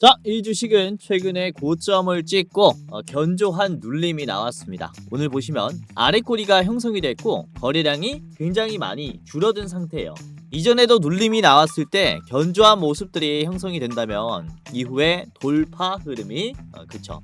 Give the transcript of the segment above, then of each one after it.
자, 이 주식은 최근에 고점을 찍고 견조한 눌림이 나왔습니다. 오늘 보시면 아래 꼬리가 형성이 됐고 거래량이 굉장히 많이 줄어든 상태예요. 이전에도 눌림이 나왔을 때 견조한 모습들이 형성이 된다면 이후에 돌파 흐름이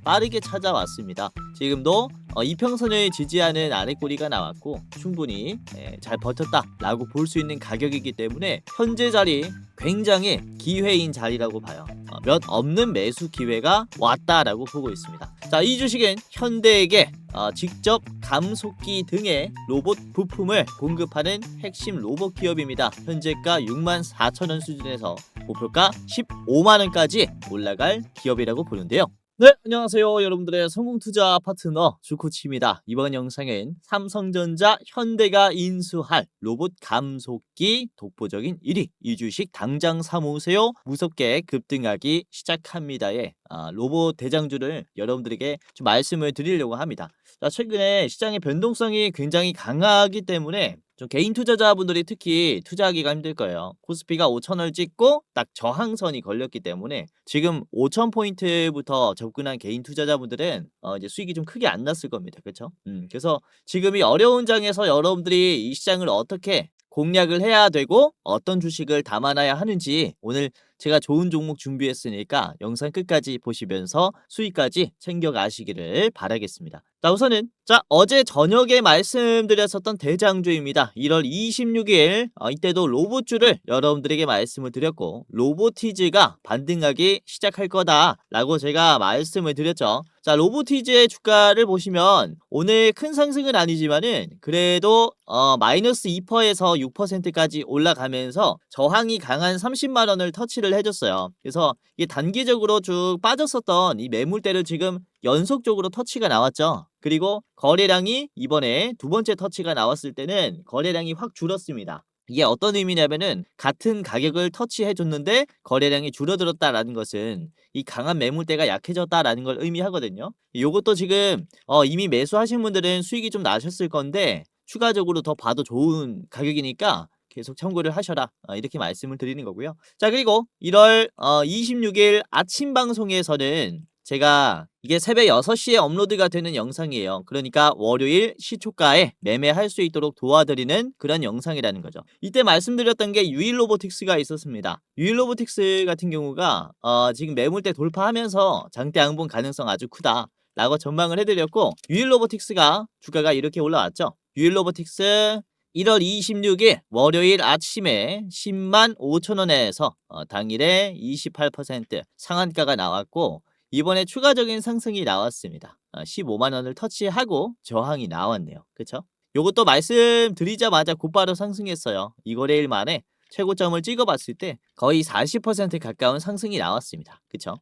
빠르게 찾아왔습니다. 지금도 이평선을 지지하는 아래 꼬리가 나왔고 충분히 잘 버텼다라고 볼 수 있는 가격이기 때문에 현재 자리 굉장히 기회인 자리라고 봐요. 몇 없는 매수 기회가 왔다라고 보고 있습니다. 자, 이 주식은 현대에게 직접 감속기 등의 로봇 부품을 공급하는 핵심 로봇 기업입니다. 현재가 64,000원 수준에서 목표가 15만원까지 올라갈 기업이라고 보는데요. 네, 안녕하세요. 여러분들의 성공투자 파트너 주코치입니다. 이번 영상은 삼성전자, 현대가 인수할 로봇 감속기 독보적인 1위, 이 주식 당장 사모으세요. 무섭게 급등하기 시작합니다의 로봇 대장주를 여러분들에게 좀 말씀을 드리려고 합니다. 자, 최근에 시장의 변동성이 굉장히 강하기 때문에 좀 개인 투자자분들이 특히 투자하기가 힘들 거예요. 코스피가 5,000을 찍고 딱 저항선이 걸렸기 때문에 지금 5,000포인트부터 접근한 개인 투자자분들은 이제 수익이 좀 크게 안 났을 겁니다. 그렇죠? 그래서 지금 이 어려운 장에서 여러분들이 이 시장을 어떻게 공략을 해야 되고 어떤 주식을 담아놔야 하는지 오늘 제가 좋은 종목 준비했으니까 영상 끝까지 보시면서 수익까지 챙겨 가시기를 바라겠습니다. 자, 우선은 어제 저녁에 말씀드렸었던 대장주입니다. 1월 26일 이때도 로봇주를 여러분들에게 말씀을 드렸고 로보티즈가 반등하기 시작할 거다라고 제가 말씀을 드렸죠. 자, 로보티즈의 주가를 보시면 오늘 큰 상승은 아니지만은 그래도 마이너스 2%에서 6%까지 올라가면서 저항이 강한 30만원을 터치를 해줬어요. 그래서 이게 단기적으로 쭉 빠졌었던 이 매물대를 지금 연속적으로 터치가 나왔죠. 그리고 거래량이 이번에 두 번째 터치가 나왔을 때는 거래량이 확 줄었습니다. 이게 어떤 의미냐면은 같은 가격을 터치해줬는데 거래량이 줄어들었다라는 것은 이 강한 매물대가 약해졌다라는 걸 의미하거든요. 요것도 지금 이미 매수하신 분들은 수익이 좀 나셨을 건데 추가적으로 더 봐도 좋은 가격이니까 계속 참고를 하셔라, 이렇게 말씀을 드리는 거고요. 자, 그리고 1월 26일 아침 방송에서는 제가 이게 새벽 6시에 업로드가 되는 영상이에요. 그러니까 월요일 시초가에 매매할 수 있도록 도와드리는 그런 영상이라는 거죠. 이때 말씀드렸던 게 유일로보틱스가 있었습니다. 유일로보틱스 같은 경우가 지금 매물대 돌파하면서 장대 양봉 가능성 아주 크다 라고 전망을 해드렸고 유일로보틱스가 주가가 이렇게 올라왔죠. 유일로보틱스 1월 26일 월요일 아침에 10만 5천원에서 당일에 28% 상한가가 나왔고 이번에 추가적인 상승이 나왔습니다. 15만원을 터치하고 저항이 나왔네요. 그쵸? 요것도 말씀드리자마자 곧바로 상승했어요. 이 거래일 만에 최고점을 찍어봤을 때 거의 40% 가까운 상승이 나왔습니다. 그쵸?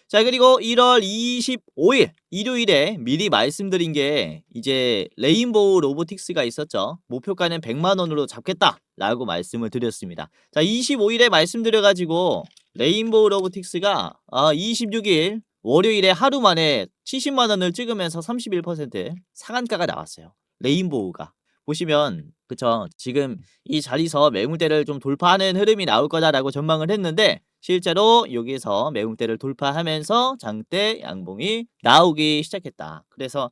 자, 그리고 1월 25일 일요일에 미리 말씀드린 게 이제 레인보우 로보틱스가 있었죠. 목표가는 100만원으로 잡겠다라고 말씀을 드렸습니다. 자, 25일에 말씀드려가지고 레인보우 로보틱스가 26일 월요일에 하루 만에 70만원을 찍으면서 31% 상한가가 나왔어요. 레인보우가. 보시면 그쵸, 지금 이 자리에서 매물대를 좀 돌파하는 흐름이 나올 거다라고 전망을 했는데 실제로 여기에서 매물대를 돌파하면서 장대 양봉이 나오기 시작했다. 그래서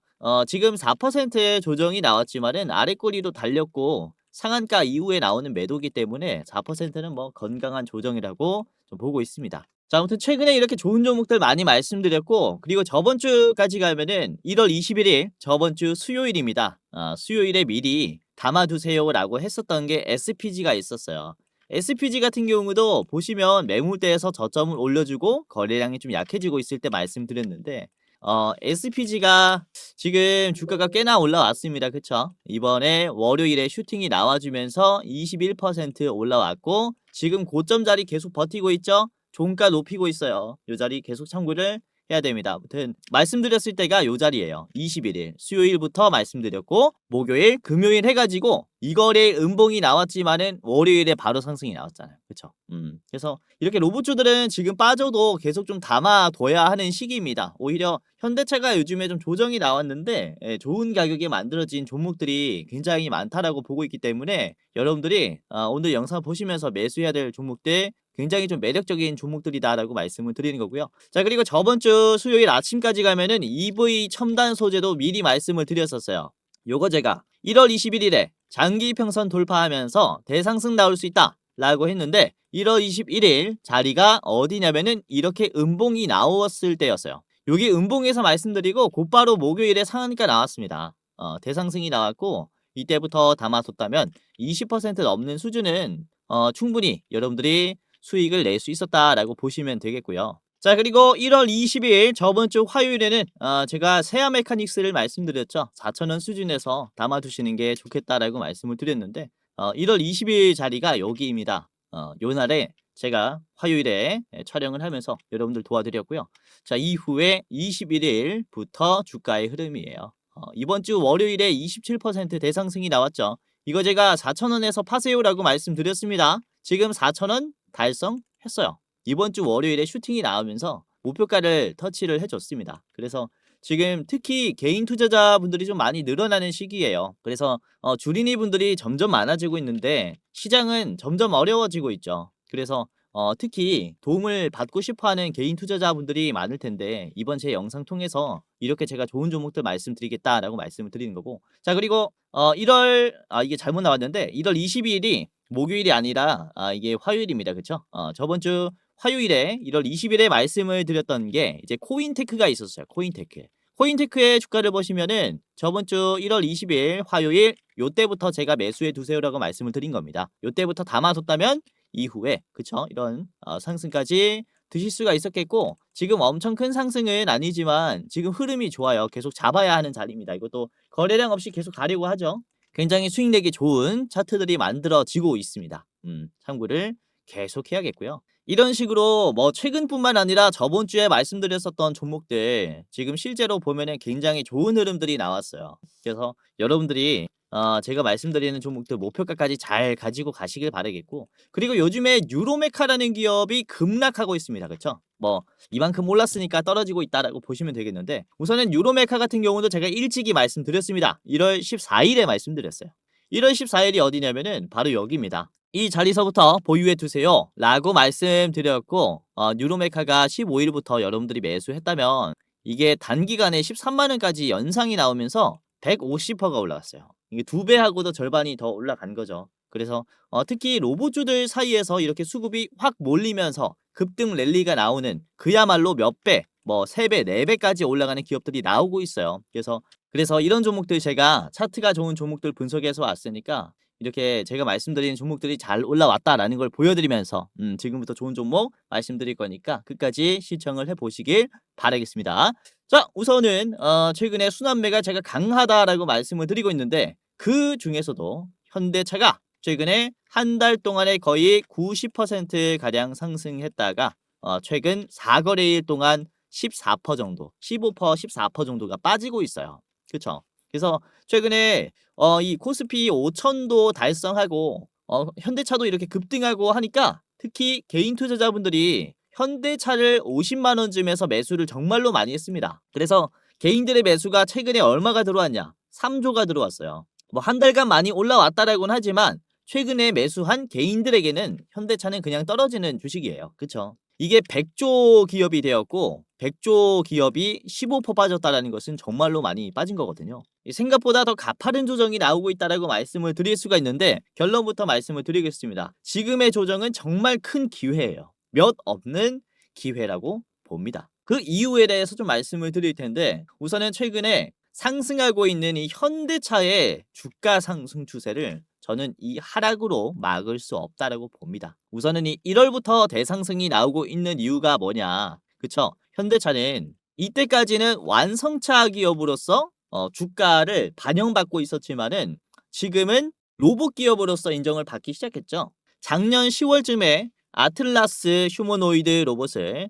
지금 4%의 조정이 나왔지만은 아래 꼬리도 달렸고 상한가 이후에 나오는 매도기 때문에 4%는 뭐 건강한 조정이라고 좀 보고 있습니다. 자, 아무튼 최근에 이렇게 좋은 종목들 많이 말씀드렸고 그리고 저번 주까지 가면은 1월 21일 저번 주 수요일입니다. 수요일에 미리 담아두세요라고 했었던 게 SPG가 있었어요. SPG 같은 경우도 보시면 매물대에서 저점을 올려주고 거래량이 좀 약해지고 있을 때 말씀드렸는데 SPG가 지금 주가가 꽤나 올라왔습니다. 그쵸? 이번에 월요일에 슈팅이 나와주면서 21% 올라왔고 지금 고점 자리 계속 버티고 있죠? 종가 높이고 있어요. 이 자리 계속 참고를 해야 됩니다. 아무튼 말씀드렸을 때가 이 자리예요. 21일 수요일부터 말씀드렸고 목요일 금요일 해가지고 이 거래일 음봉이 나왔지만은 월요일에 바로 상승이 나왔잖아요. 그쵸? 그래서 이렇게 로봇주들은 지금 빠져도 계속 좀 담아둬야 하는 시기입니다. 오히려 현대차가 요즘에 좀 조정이 나왔는데 좋은 가격에 만들어진 종목들이 굉장히 많다라고 보고 있기 때문에 여러분들이 오늘 영상 보시면서 매수해야 될 종목들 굉장히 좀 매력적인 종목들이다라고 말씀을 드리는 거고요. 자, 그리고 저번 주 수요일 아침까지 가면은 EV 첨단 소재도 미리 말씀을 드렸었어요. 요거 제가 1월 21일에 장기 평선 돌파하면서 대상승 나올 수 있다 라고 했는데 1월 21일 자리가 어디냐면은 이렇게 음봉이 나왔을 때였어요. 여기 음봉에서 말씀드리고 곧바로 목요일에 상한가 나왔습니다. 대상승이 나왔고 이때부터 담아뒀다면 20% 넘는 수준은 충분히 여러분들이 수익을 낼 수 있었다라고 보시면 되겠고요. 자, 그리고 1월 20일 저번 주 화요일에는 제가 세아 메카닉스를 말씀드렸죠. 4,000원 수준에서 담아두시는 게 좋겠다라고 말씀을 드렸는데 1월 20일 자리가 여기입니다. 요 날에 제가 화요일에 촬영을 하면서 여러분들 도와드렸고요. 자, 이후에 21일부터 주가의 흐름이에요. 이번 주 월요일에 27% 대상승이 나왔죠. 이거 제가 4,000원에서 파세요라고 말씀드렸습니다. 지금 4,000원 달성했어요. 이번 주 월요일에 슈팅이 나오면서 목표가를 터치를 해줬습니다. 그래서 지금 특히 개인 투자자분들이 좀 많이 늘어나는 시기예요. 그래서 주린이 분들이 점점 많아지고 있는데 시장은 점점 어려워지고 있죠. 그래서 특히 도움을 받고 싶어하는 개인 투자자분들이 많을 텐데 이번 제 영상 통해서 이렇게 제가 좋은 종목들 말씀드리겠다라고 말씀을 드리는 거고. 자, 그리고 1월 이게 잘못 나왔는데 1월 22일이 목요일이 아니라 이게 화요일입니다. 그쵸? 저번 주 화요일에 1월 20일에 말씀을 드렸던 게 이제 코인테크가 있었어요. 코인테크. 코인테크의 주가를 보시면은 저번 주 1월 20일 화요일 요때부터 제가 매수해 두세요라고 말씀을 드린 겁니다. 요때부터 담아뒀다면 이후에 그쵸? 이런 상승까지 드실 수가 있었겠고 지금 엄청 큰 상승은 아니지만 지금 흐름이 좋아요. 계속 잡아야 하는 자리입니다. 이것도 거래량 없이 계속 가려고 하죠. 굉장히 수익 내기 좋은 차트들이 만들어지고 있습니다. 참고를 계속 해야겠고요. 이런 식으로 뭐 최근뿐만 아니라 저번 주에 말씀드렸었던 종목들 지금 실제로 보면은 굉장히 좋은 흐름들이 나왔어요. 그래서 여러분들이 제가 말씀드리는 종목들 목표가까지 잘 가지고 가시길 바라겠고 그리고 요즘에 유로메카라는 기업이 급락하고 있습니다. 그렇죠? 뭐 이만큼 올랐으니까 떨어지고 있다라고 보시면 되겠는데 우선은 유로메카 같은 경우도 제가 일찍이 말씀드렸습니다. 1월 14일에 말씀드렸어요. 1월 14일이 어디냐면은 바로 여기입니다. 이 자리서부터 보유해 두세요 라고 말씀드렸고 유로메카가 15일부터 여러분들이 매수했다면 이게 단기간에 13만원까지 연상이 나오면서 150%가 올라갔어요. 이게 2배하고도 절반이 더 올라간 거죠. 그래서 특히 로봇주들 사이에서 이렇게 수급이 확 몰리면서 급등 랠리가 나오는 그야말로 몇 배, 뭐 3배, 4배까지 올라가는 기업들이 나오고 있어요. 그래서 이런 종목들 제가 차트가 좋은 종목들 분석해서 왔으니까 이렇게 제가 말씀드린 종목들이 잘 올라왔다라는 걸 보여드리면서 지금부터 좋은 종목 말씀드릴 거니까 끝까지 시청을 해보시길 바라겠습니다. 자, 우선은 최근에 순환매가 제가 강하다라고 말씀을 드리고 있는데 그 중에서도 현대차가 최근에 한 달 동안에 거의 90%가량 상승했다가 최근 4거래일 동안 14% 정도, 15%, 14% 정도가 빠지고 있어요. 그쵸? 그래서 최근에 이 코스피 5천도 달성하고 현대차도 이렇게 급등하고 하니까 특히 개인 투자자분들이 현대차를 50만 원쯤에서 매수를 정말로 많이 했습니다. 그래서 개인들의 매수가 최근에 얼마가 들어왔냐? 3조가 들어왔어요. 뭐 한 달간 많이 올라왔다라고는 하지만 최근에 매수한 개인들에게는 현대차는 그냥 떨어지는 주식이에요. 그쵸? 이게 100조 기업이 되었고 100조 기업이 15% 빠졌다는 것은 정말로 많이 빠진 거거든요. 생각보다 더 가파른 조정이 나오고 있다고 말씀을 드릴 수가 있는데 결론부터 말씀을 드리겠습니다. 지금의 조정은 정말 큰 기회예요. 몇 없는 기회라고 봅니다. 그 이유에 대해서 좀 말씀을 드릴 텐데 우선은 최근에 상승하고 있는 이 현대차의 주가 상승 추세를 저는 이 하락으로 막을 수 없다라고 봅니다. 우선은 이 1월부터 대상승이 나오고 있는 이유가 뭐냐? 그쵸? 현대차는 이때까지는 완성차 기업으로서 주가를 반영받고 있었지만은 지금은 로봇 기업으로서 인정을 받기 시작했죠. 작년 10월쯤에 아틀라스 휴머노이드 로봇을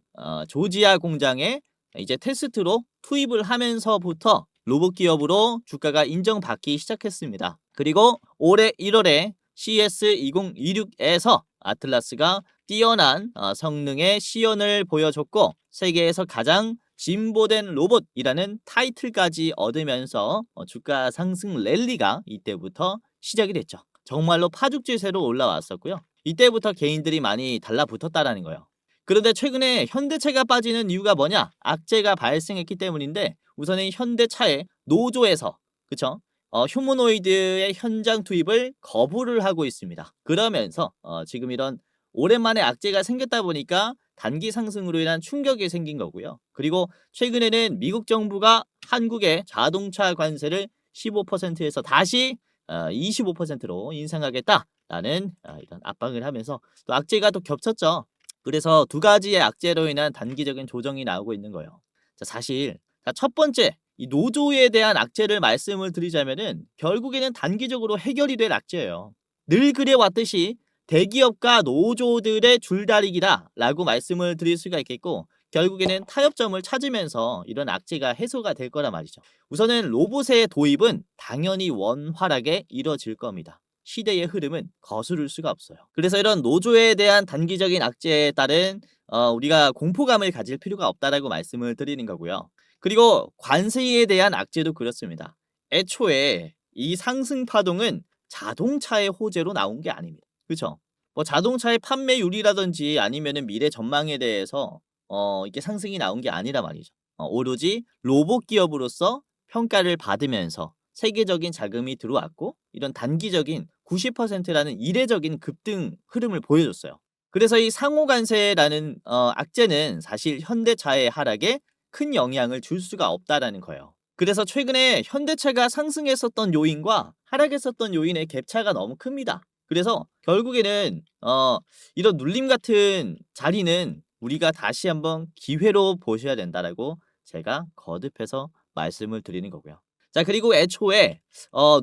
조지아 공장에 이제 테스트로 투입을 하면서부터 로봇 기업으로 주가가 인정받기 시작했습니다. 그리고 올해 1월에 CS 2026에서 아틀라스가 뛰어난 성능의 시연을 보여줬고 세계에서 가장 진보된 로봇이라는 타이틀까지 얻으면서 주가 상승 랠리가 이때부터 시작이 됐죠. 정말로 파죽지세로 올라왔었고요. 이때부터 개인들이 많이 달라붙었다라는 거예요. 그런데 최근에 현대차가 빠지는 이유가 뭐냐? 악재가 발생했기 때문인데 우선은 현대차의 노조에서 그쵸? 휴머노이드의 현장 투입을 거부를 하고 있습니다. 그러면서 지금 이런 오랜만에 악재가 생겼다 보니까 단기 상승으로 인한 충격이 생긴 거고요. 그리고 최근에는 미국 정부가 한국의 자동차 관세를 15%에서 다시 25%로 인상하겠다라는 이런 압박을 하면서 또 악재가 또 겹쳤죠. 그래서 두 가지의 악재로 인한 단기적인 조정이 나오고 있는 거예요. 자, 사실 첫 번째 이 노조에 대한 악재를 말씀을 드리자면은 결국에는 단기적으로 해결이 될 악재예요. 늘 그래왔듯이 대기업과 노조들의 줄다리기다라고 말씀을 드릴 수가 있겠고 결국에는 타협점을 찾으면서 이런 악재가 해소가 될 거란 말이죠. 우선은 로봇의 도입은 당연히 원활하게 이뤄질 겁니다. 시대의 흐름은 거스를 수가 없어요. 그래서 이런 노조에 대한 단기적인 악재에 따른 우리가 공포감을 가질 필요가 없다라고 말씀을 드리는 거고요. 그리고 관세에 대한 악재도 그렇습니다. 애초에 이 상승 파동은 자동차의 호재로 나온 게 아닙니다. 그렇죠? 뭐 자동차의 판매율이라든지 아니면은 미래 전망에 대해서 이게 상승이 나온 게 아니라 말이죠. 오로지 로봇 기업으로서 평가를 받으면서 세계적인 자금이 들어왔고 이런 단기적인 90%라는 이례적인 급등 흐름을 보여줬어요. 그래서 이 상호관세라는 악재는 사실 현대차의 하락에 큰 영향을 줄 수가 없다라는 거예요. 그래서 최근에 현대차가 상승했었던 요인과 하락했었던 요인의 갭차가 너무 큽니다. 그래서 결국에는 이런 눌림 같은 자리는 우리가 다시 한번 기회로 보셔야 된다라고 제가 거듭해서 말씀을 드리는 거고요. 자, 그리고 애초에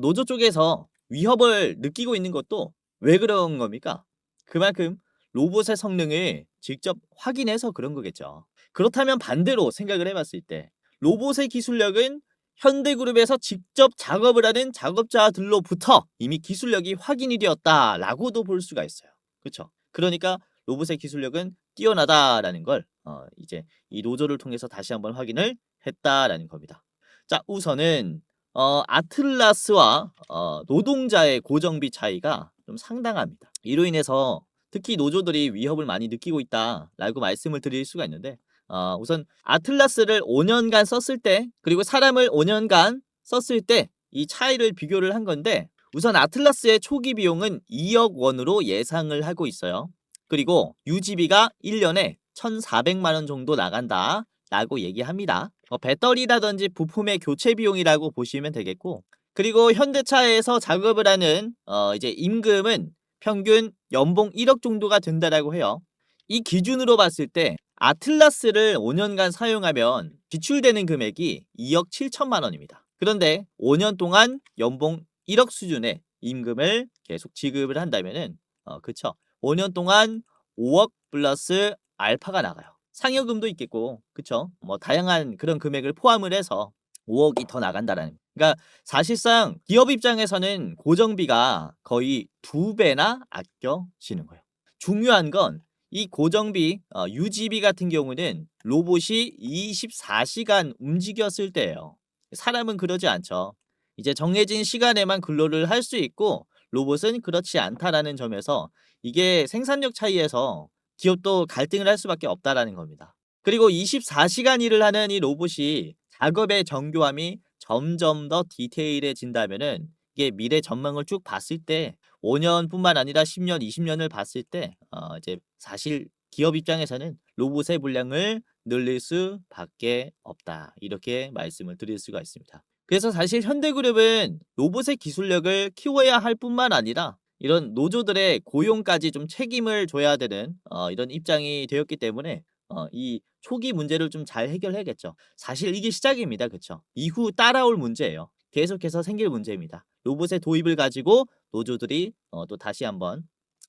노조 쪽에서 위협을 느끼고 있는 것도 왜 그런 겁니까? 그만큼 로봇의 성능을 직접 확인해서 그런 거겠죠. 그렇다면 반대로 생각을 해봤을 때 로봇의 기술력은 현대그룹에서 직접 작업을 하는 작업자들로부터 이미 기술력이 확인이 되었다라고도 볼 수가 있어요. 그렇죠? 그러니까 로봇의 기술력은 뛰어나다라는 걸 이제 이 노조를 통해서 다시 한번 확인을 했다라는 겁니다. 자, 우선은 아틀라스와 노동자의 고정비 차이가 좀 상당합니다. 이로 인해서 특히 노조들이 위협을 많이 느끼고 있다라고 말씀을 드릴 수가 있는데 우선 아틀라스를 5년간 썼을 때 그리고 사람을 5년간 썼을 때 이 차이를 비교를 한 건데 우선 아틀라스의 초기 비용은 2억 원으로 예상을 하고 있어요. 그리고 유지비가 1년에 1,400만 원 정도 나간다 라고 얘기합니다. 배터리라든지 부품의 교체 비용이라고 보시면 되겠고 그리고 현대차에서 작업을 하는 이제 임금은 평균 연봉 1억 정도가 된다라고 해요. 이 기준으로 봤을 때 아틀라스를 5년간 사용하면 지출되는 금액이 2억 7천만 원입니다. 그런데 5년 동안 연봉 1억 수준의 임금을 계속 지급을 한다면은 그쵸? 5년 동안 5억 플러스 알파가 나가요. 상여금도 있겠고, 그쵸? 뭐 다양한 그런 금액을 포함을 해서 5억이 더 나간다라는. 그러니까 사실상 기업 입장에서는 고정비가 거의 2배나 아껴지는 거예요. 중요한 건 이 고정비, 유지비 같은 경우는 로봇이 24시간 움직였을 때예요. 사람은 그러지 않죠. 이제 정해진 시간에만 근로를 할 수 있고 로봇은 그렇지 않다라는 점에서 이게 생산력 차이에서 기업도 갈등을 할 수밖에 없다라는 겁니다. 그리고 24시간 일을 하는 이 로봇이 작업의 정교함이 점점 더 디테일해진다면은 이게 미래 전망을 쭉 봤을 때 5년뿐만 아니라 10년, 20년을 봤을 때 이제 사실 기업 입장에서는 로봇의 물량을 늘릴 수밖에 없다. 이렇게 말씀을 드릴 수가 있습니다. 그래서 사실 현대그룹은 로봇의 기술력을 키워야 할 뿐만 아니라 이런 노조들의 고용까지 좀 책임을 져야 되는 이런 입장이 되었기 때문에 이 초기 문제를 좀 잘 해결해야겠죠. 사실 이게 시작입니다. 그쵸? 이후 따라올 문제예요. 계속해서 생길 문제입니다. 로봇의 도입을 가지고 노조들이 또 다시 한번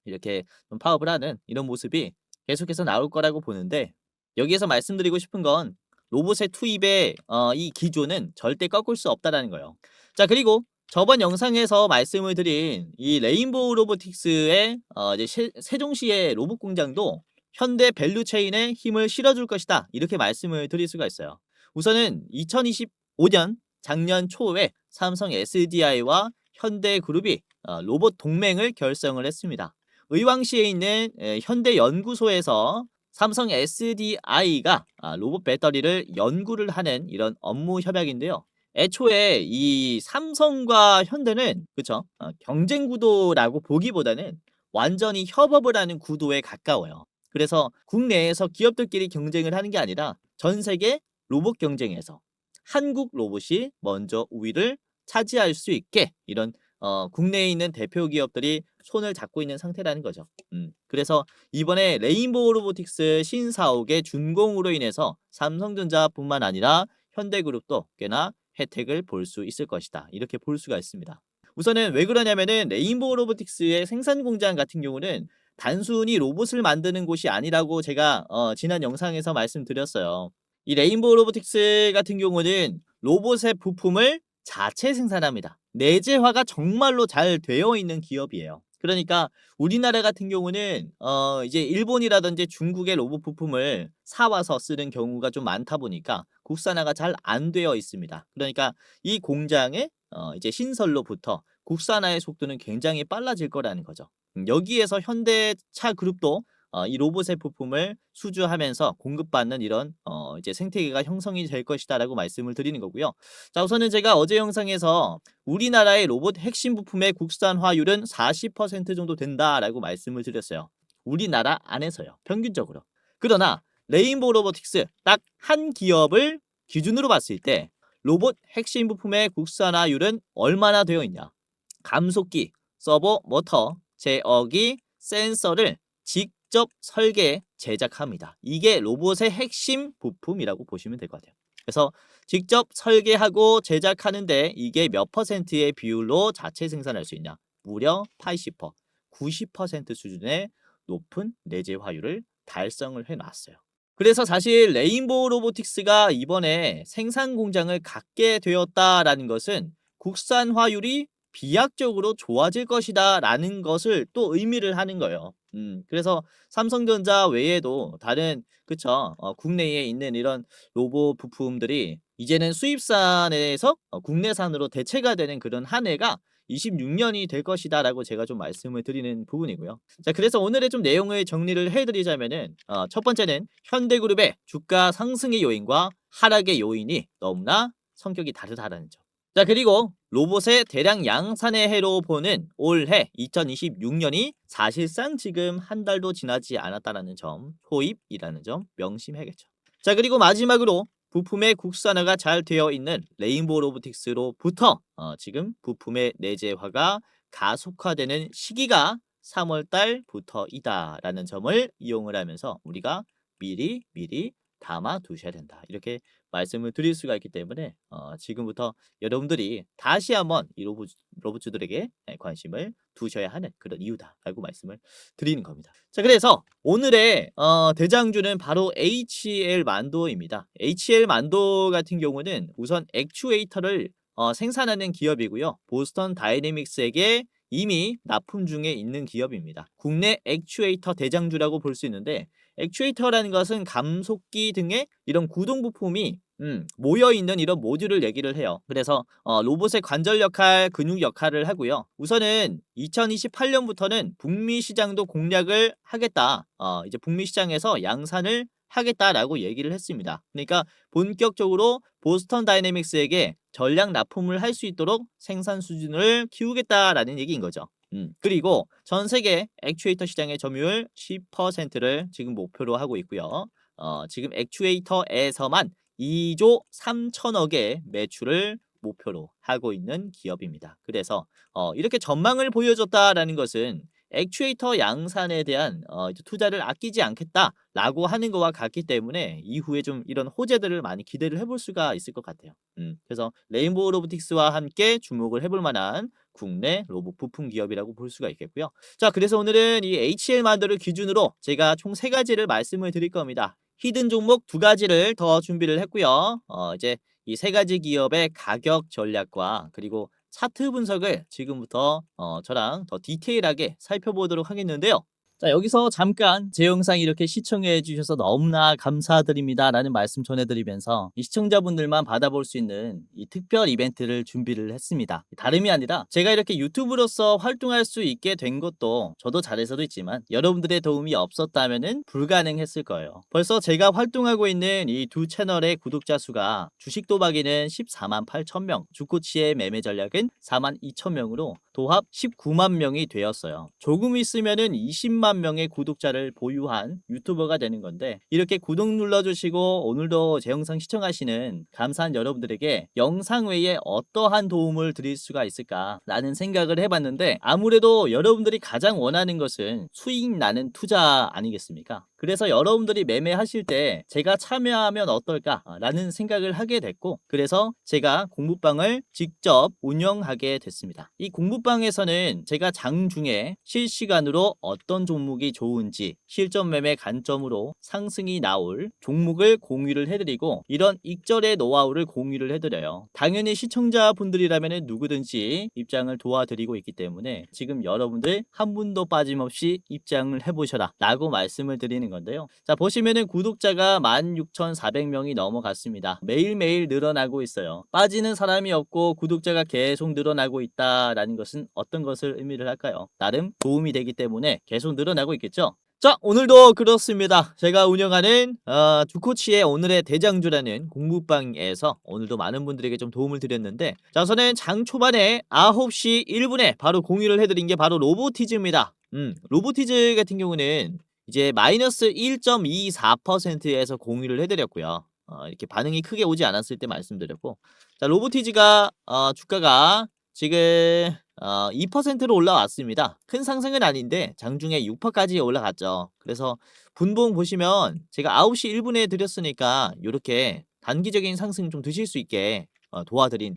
이렇게 좀 파업을 하는 이런 모습이 계속해서 나올 거라고 보는데 여기에서 말씀드리고 싶은 건 로봇의 투입의 이 기조는 절대 꺾을 수 없다라는 거예요. 자, 그리고 저번 영상에서 말씀을 드린 이 레인보우 로보틱스의 이제 세종시의 로봇 공장도 현대 밸류체인에 힘을 실어줄 것이다. 이렇게 말씀을 드릴 수가 있어요. 우선은 2025년 작년 초에 삼성 SDI와 현대그룹이 로봇 동맹을 결성을 했습니다. 의왕시에 있는 현대연구소에서 삼성 SDI가 로봇 배터리를 연구를 하는 이런 업무 협약인데요. 애초에 이 삼성과 현대는 그쵸? 경쟁 구도라고 보기보다는 완전히 협업을 하는 구도에 가까워요. 그래서 국내에서 기업들끼리 경쟁을 하는 게 아니라 전 세계 로봇 경쟁에서 한국 로봇이 먼저 우위를 차지할 수 있게 이런 국내에 있는 대표 기업들이 손을 잡고 있는 상태라는 거죠. 그래서 이번에 레인보우 로보틱스 신사옥의 준공으로 인해서 삼성전자뿐만 아니라 현대그룹도 꽤나 혜택을 볼 수 있을 것이다. 이렇게 볼 수가 있습니다. 우선은 왜 그러냐면은 레인보우 로보틱스의 생산 공장 같은 경우는 단순히 로봇을 만드는 곳이 아니라고 제가 지난 영상에서 말씀드렸어요. 이 레인보우 로보틱스 같은 경우는 로봇의 부품을 자체 생산합니다. 내재화가 정말로 잘 되어 있는 기업이에요. 그러니까 우리나라 같은 경우는 이제 일본이라든지 중국의 로봇 부품을 사와서 쓰는 경우가 좀 많다 보니까 국산화가 잘 안 되어 있습니다. 그러니까 이 공장에 이제 신설로부터 국산화의 속도는 굉장히 빨라질 거라는 거죠. 여기에서 현대차 그룹도 이 로봇의 부품을 수주하면서 공급받는 이런 이제 생태계가 형성이 될 것이다라고 말씀을 드리는 거고요. 자, 우선은 제가 어제 영상에서 우리나라의 로봇 핵심 부품의 국산화율은 40% 정도 된다라고 말씀을 드렸어요. 우리나라 안에서요. 평균적으로. 그러나 레인보우 로보틱스 딱 한 기업을 기준으로 봤을 때 로봇 핵심 부품의 국산화율은 얼마나 되어 있냐? 감속기, 서버 모터, 제어기, 센서를 직접 설계, 제작합니다. 이게 로봇의 핵심 부품이라고 보시면 될 것 같아요. 그래서 직접 설계하고 제작하는데 이게 몇 퍼센트의 비율로 자체 생산할 수 있냐? 무려 80%, 90% 수준의 높은 내재화율을 달성을 해놨어요. 그래서 사실 레인보우 로보틱스가 이번에 생산 공장을 갖게 되었다라는 것은 국산화율이 비약적으로 좋아질 것이다 라는 것을 또 의미를 하는 거예요. 그래서 삼성전자 외에도 다른 그쵸 국내에 있는 이런 로봇 부품들이 이제는 수입산에서 국내산으로 대체가 되는 그런 한 해가 26년이 될 것이다 라고 제가 좀 말씀을 드리는 부분이고요. 자, 그래서 오늘의 좀 내용을 정리를 해드리자면은 첫 번째는 현대그룹의 주가 상승의 요인과 하락의 요인이 너무나 성격이 다르다라는 점. 자, 그리고 로봇의 대량 양산의 해로 보는 올해 2026년이 사실상 지금 한 달도 지나지 않았다는 점, 초입이라는 점 명심해야겠죠. 자, 그리고 마지막으로 부품의 국산화가 잘 되어 있는 레인보우 로보틱스로부터 지금 부품의 내재화가 가속화되는 시기가 3월 달부터이다라는 점을 이용을 하면서 우리가 미리 담아 두셔야 된다. 이렇게 말씀을 드릴 수가 있기 때문에 지금부터 여러분들이 다시 한번 이 로봇주들에게 관심을 두셔야 하는 그런 이유다라고 말씀을 드리는 겁니다. 자, 그래서 오늘의 대장주는 바로 HL 만도입니다. HL 만도 같은 경우는 우선 액추에이터를 생산하는 기업이고요. 보스턴 다이내믹스에게 이미 납품 중에 있는 기업입니다. 국내 액추에이터 대장주라고 볼 수 있는데 액추에이터라는 것은 감속기 등의 이런 구동 부품이 모여있는 이런 모듈을 얘기를 해요. 그래서 로봇의 관절 역할, 근육 역할을 하고요. 우선은 2028년부터는 북미 시장도 공략을 하겠다. 이제 북미 시장에서 양산을 하겠다라고 얘기를 했습니다. 그러니까 본격적으로 보스턴 다이내믹스에게 전량 납품을 할 수 있도록 생산 수준을 키우겠다라는 얘기인 거죠. 그리고 전 세계 액추에이터 시장의 점유율 10%를 지금 목표로 하고 있고요. 지금 액추에이터에서만 2조 3천억의 매출을 목표로 하고 있는 기업입니다. 그래서 이렇게 전망을 보여줬다라는 것은 액추에이터 양산에 대한 투자를 아끼지 않겠다라고 하는 것과 같기 때문에 이후에 좀 이런 호재들을 많이 기대를 해볼 수가 있을 것 같아요. 그래서 레인보우 로보틱스와 함께 주목을 해볼 만한 국내 로봇 부품 기업이라고 볼 수가 있겠고요. 자, 그래서 오늘은 이 HL 만도를 기준으로 제가 총 3가지를 말씀을 드릴 겁니다. 히든 종목 2가지를 더 준비를 했고요. 이제 이 3가지 기업의 가격 전략과 그리고 차트 분석을 지금부터 저랑 더 디테일하게 살펴보도록 하겠는데요. 자, 여기서 잠깐 제 영상 이렇게 시청해 주셔서 너무나 감사드립니다 라는 말씀 전해드리면서 이 시청자분들만 받아볼 수 있는 이 특별 이벤트를 준비를 했습니다. 다름이 아니라 제가 이렇게 유튜브로서 활동할 수 있게 된 것도 저도 잘해서도 있지만 여러분들의 도움이 없었다면 불가능했을 거예요. 벌써 제가 활동하고 있는 이 두 채널의 구독자 수가 주식 도박이는 14만 8천 명, 주코치의 매매 전략은 4만 2천 명으로 도합 19만 명이 되었어요. 조금 있으면은 20만 명의 구독자를 보유한 유튜버가 되는 건데, 이렇게 구독 눌러주시고 오늘도 제 영상 시청하시는 감사한 여러분들에게 영상 외에 어떠한 도움을 드릴 수가 있을까라는 생각을 해봤는데, 아무래도 여러분들이 가장 원하는 것은 수익 나는 투자 아니겠습니까? 그래서 여러분들이 매매하실 때 제가 참여하면 어떨까라는 생각을 하게 됐고, 그래서 제가 공부방을 직접 운영하게 됐습니다. 이 공부방에서는 제가 장중에 실시간으로 어떤 종목이 좋은지 실전 매매 관점으로 상승이 나올 종목을 공유를 해드리고, 이런 익절의 노하우를 공유를 해드려요. 당연히 시청자분들이라면 누구든지 입장을 도와드리고 있기 때문에 지금 여러분들 한 분도 빠짐없이 입장을 해보셔라 라고 말씀을 드리는 건데요. 자, 보시면은 구독자가 16,400명이 넘어갔습니다. 매일매일 늘어나고 있어요. 빠지는 사람이 없고 구독자가 계속 늘어나고 있다라는 것은 어떤 것을 의미를 할까요? 나름 도움이 되기 때문에 계속 늘어나고 있겠죠. 자, 오늘도 그렇습니다. 제가 운영하는 주코치의 오늘의 대장주라는 공부방에서 오늘도 많은 분들에게 좀 도움을 드렸는데, 자, 저는 장 초반에 9시 1분에 바로 공유를 해드린 게 바로 로보티즈입니다. 로보티즈 같은 경우는 이제 마이너스 1.24%에서 공유를 해드렸고요. 이렇게 반응이 크게 오지 않았을 때 말씀드렸고, 자, 로보티즈가 주가가 지금 2%로 올라왔습니다. 큰 상승은 아닌데 장중에 6%까지 올라갔죠. 그래서 분봉 보시면 제가 9시 1분에 드렸으니까 이렇게 단기적인 상승 좀 드실 수 있게 도와드린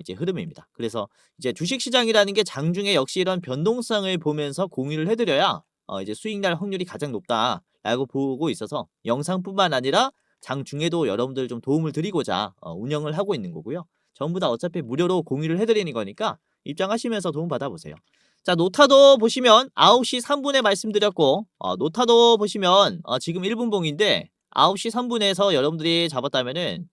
이제 흐름입니다. 그래서 이제 주식시장이라는 게 장중에 역시 이런 변동성을 보면서 공유를 해드려야 이제 수익 날 확률이 가장 높다라고 보고 있어서 영상뿐만 아니라 장중에도 여러분들 좀 도움을 드리고자 운영을 하고 있는 거고요. 전부 다 어차피 무료로 공유를 해드리는 거니까 입장하시면서 도움 받아보세요. 자, 노타도 보시면 9시 3분에 말씀드렸고, 노타도 보시면 지금 1분봉인데 9시 3분에서 여러분들이 잡았다면은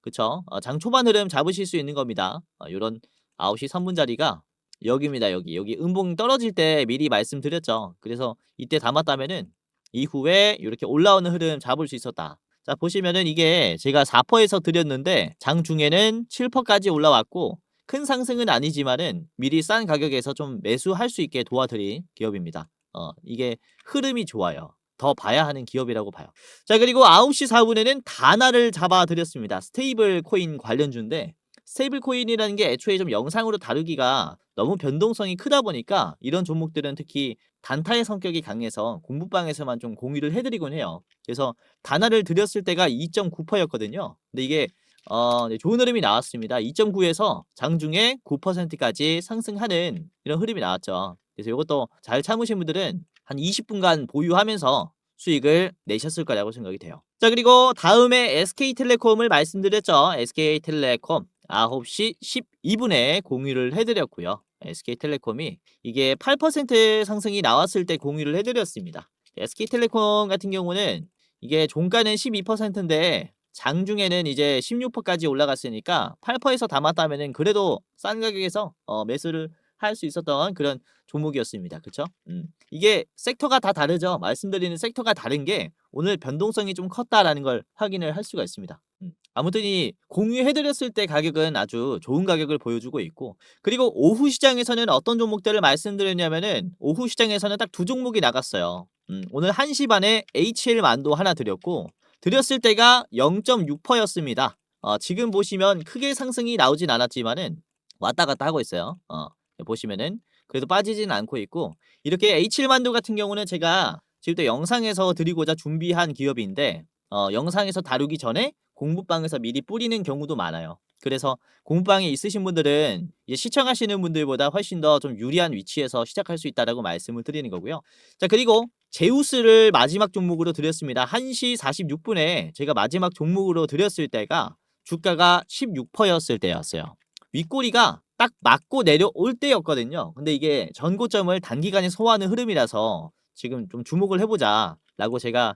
그쵸, 장 초반 흐름 잡으실 수 있는 겁니다. 요런 9시 3분 자리가 여기입니다. 여기 음봉 떨어질 때 미리 말씀드렸죠. 그래서 이때 담았다면은 이후에 이렇게 올라오는 흐름 잡을 수 있었다. 자, 보시면은 이게 제가 4%에서 드렸는데 장중에는 7%까지 올라왔고, 큰 상승은 아니지만은 미리 싼 가격에서 좀 매수할 수 있게 도와드린 기업입니다. 이게 흐름이 좋아요. 더 봐야 하는 기업이라고 봐요. 자, 그리고 9시 4분에는 다나를 잡아드렸습니다. 스테이블 코인 관련주인데, 스테이블 코인이라는 게 애초에 좀 영상으로 다루기가 너무 변동성이 크다 보니까 이런 종목들은 특히 단타의 성격이 강해서 공부방에서만 좀 공유를 해드리곤 해요. 그래서 다나를 드렸을 때가 2.9%였거든요. 근데 이게 네, 좋은 흐름이 나왔습니다. 2.9에서 장중에 9%까지 상승하는 이런 흐름이 나왔죠. 그래서 이것도 잘 참으신 분들은 한 20분간 보유하면서 수익을 내셨을 거라고 생각이 돼요. 자, 그리고 다음에 SK텔레콤을 말씀드렸죠. SK텔레콤 9시 12분에 공유를 해드렸고요. SK텔레콤이 이게 8% 상승이 나왔을 때 공유를 해드렸습니다. SK텔레콤 같은 경우는 이게 종가는 12%인데 장중에는 이제 16%까지 올라갔으니까 8%에서 담았다면은 그래도 싼 가격에서 매수를 할 수 있었던 그런 종목이었습니다. 그쵸? 이게 섹터가 다 다르죠. 말씀드리는 섹터가 다른 게 오늘 변동성이 좀 컸다라는 걸 확인을 할 수가 있습니다. 아무튼 이 공유해드렸을 때 가격은 아주 좋은 가격을 보여주고 있고, 그리고 오후 시장에서는 어떤 종목들을 말씀드렸냐면은 오후 시장에서는 딱 두 종목이 나갔어요. 오늘 1시 반에 HL만도 하나 드렸고, 드렸을 때가 0.6%였습니다. 지금 보시면 크게 상승이 나오진 않았지만은 왔다 갔다 하고 있어요. 보시면은 그래도 빠지진 않고 있고, 이렇게 H7만두 같은 경우는 제가 지금 또 영상에서 드리고자 준비한 기업인데 영상에서 다루기 전에 공부방에서 미리 뿌리는 경우도 많아요. 그래서 공부방에 있으신 분들은 이제 시청하시는 분들보다 훨씬 더 좀 유리한 위치에서 시작할 수 있다라고 말씀을 드리는 거고요. 자, 그리고 제우스를 마지막 종목으로 드렸습니다. 1시 46분에 제가 마지막 종목으로 드렸을 때가 주가가 16%였을 때였어요. 윗꼬리가 딱 맞고 내려올 때였거든요. 근데 이게 전고점을 단기간에 소화하는 흐름이라서 지금 좀 주목을 해보자라고 제가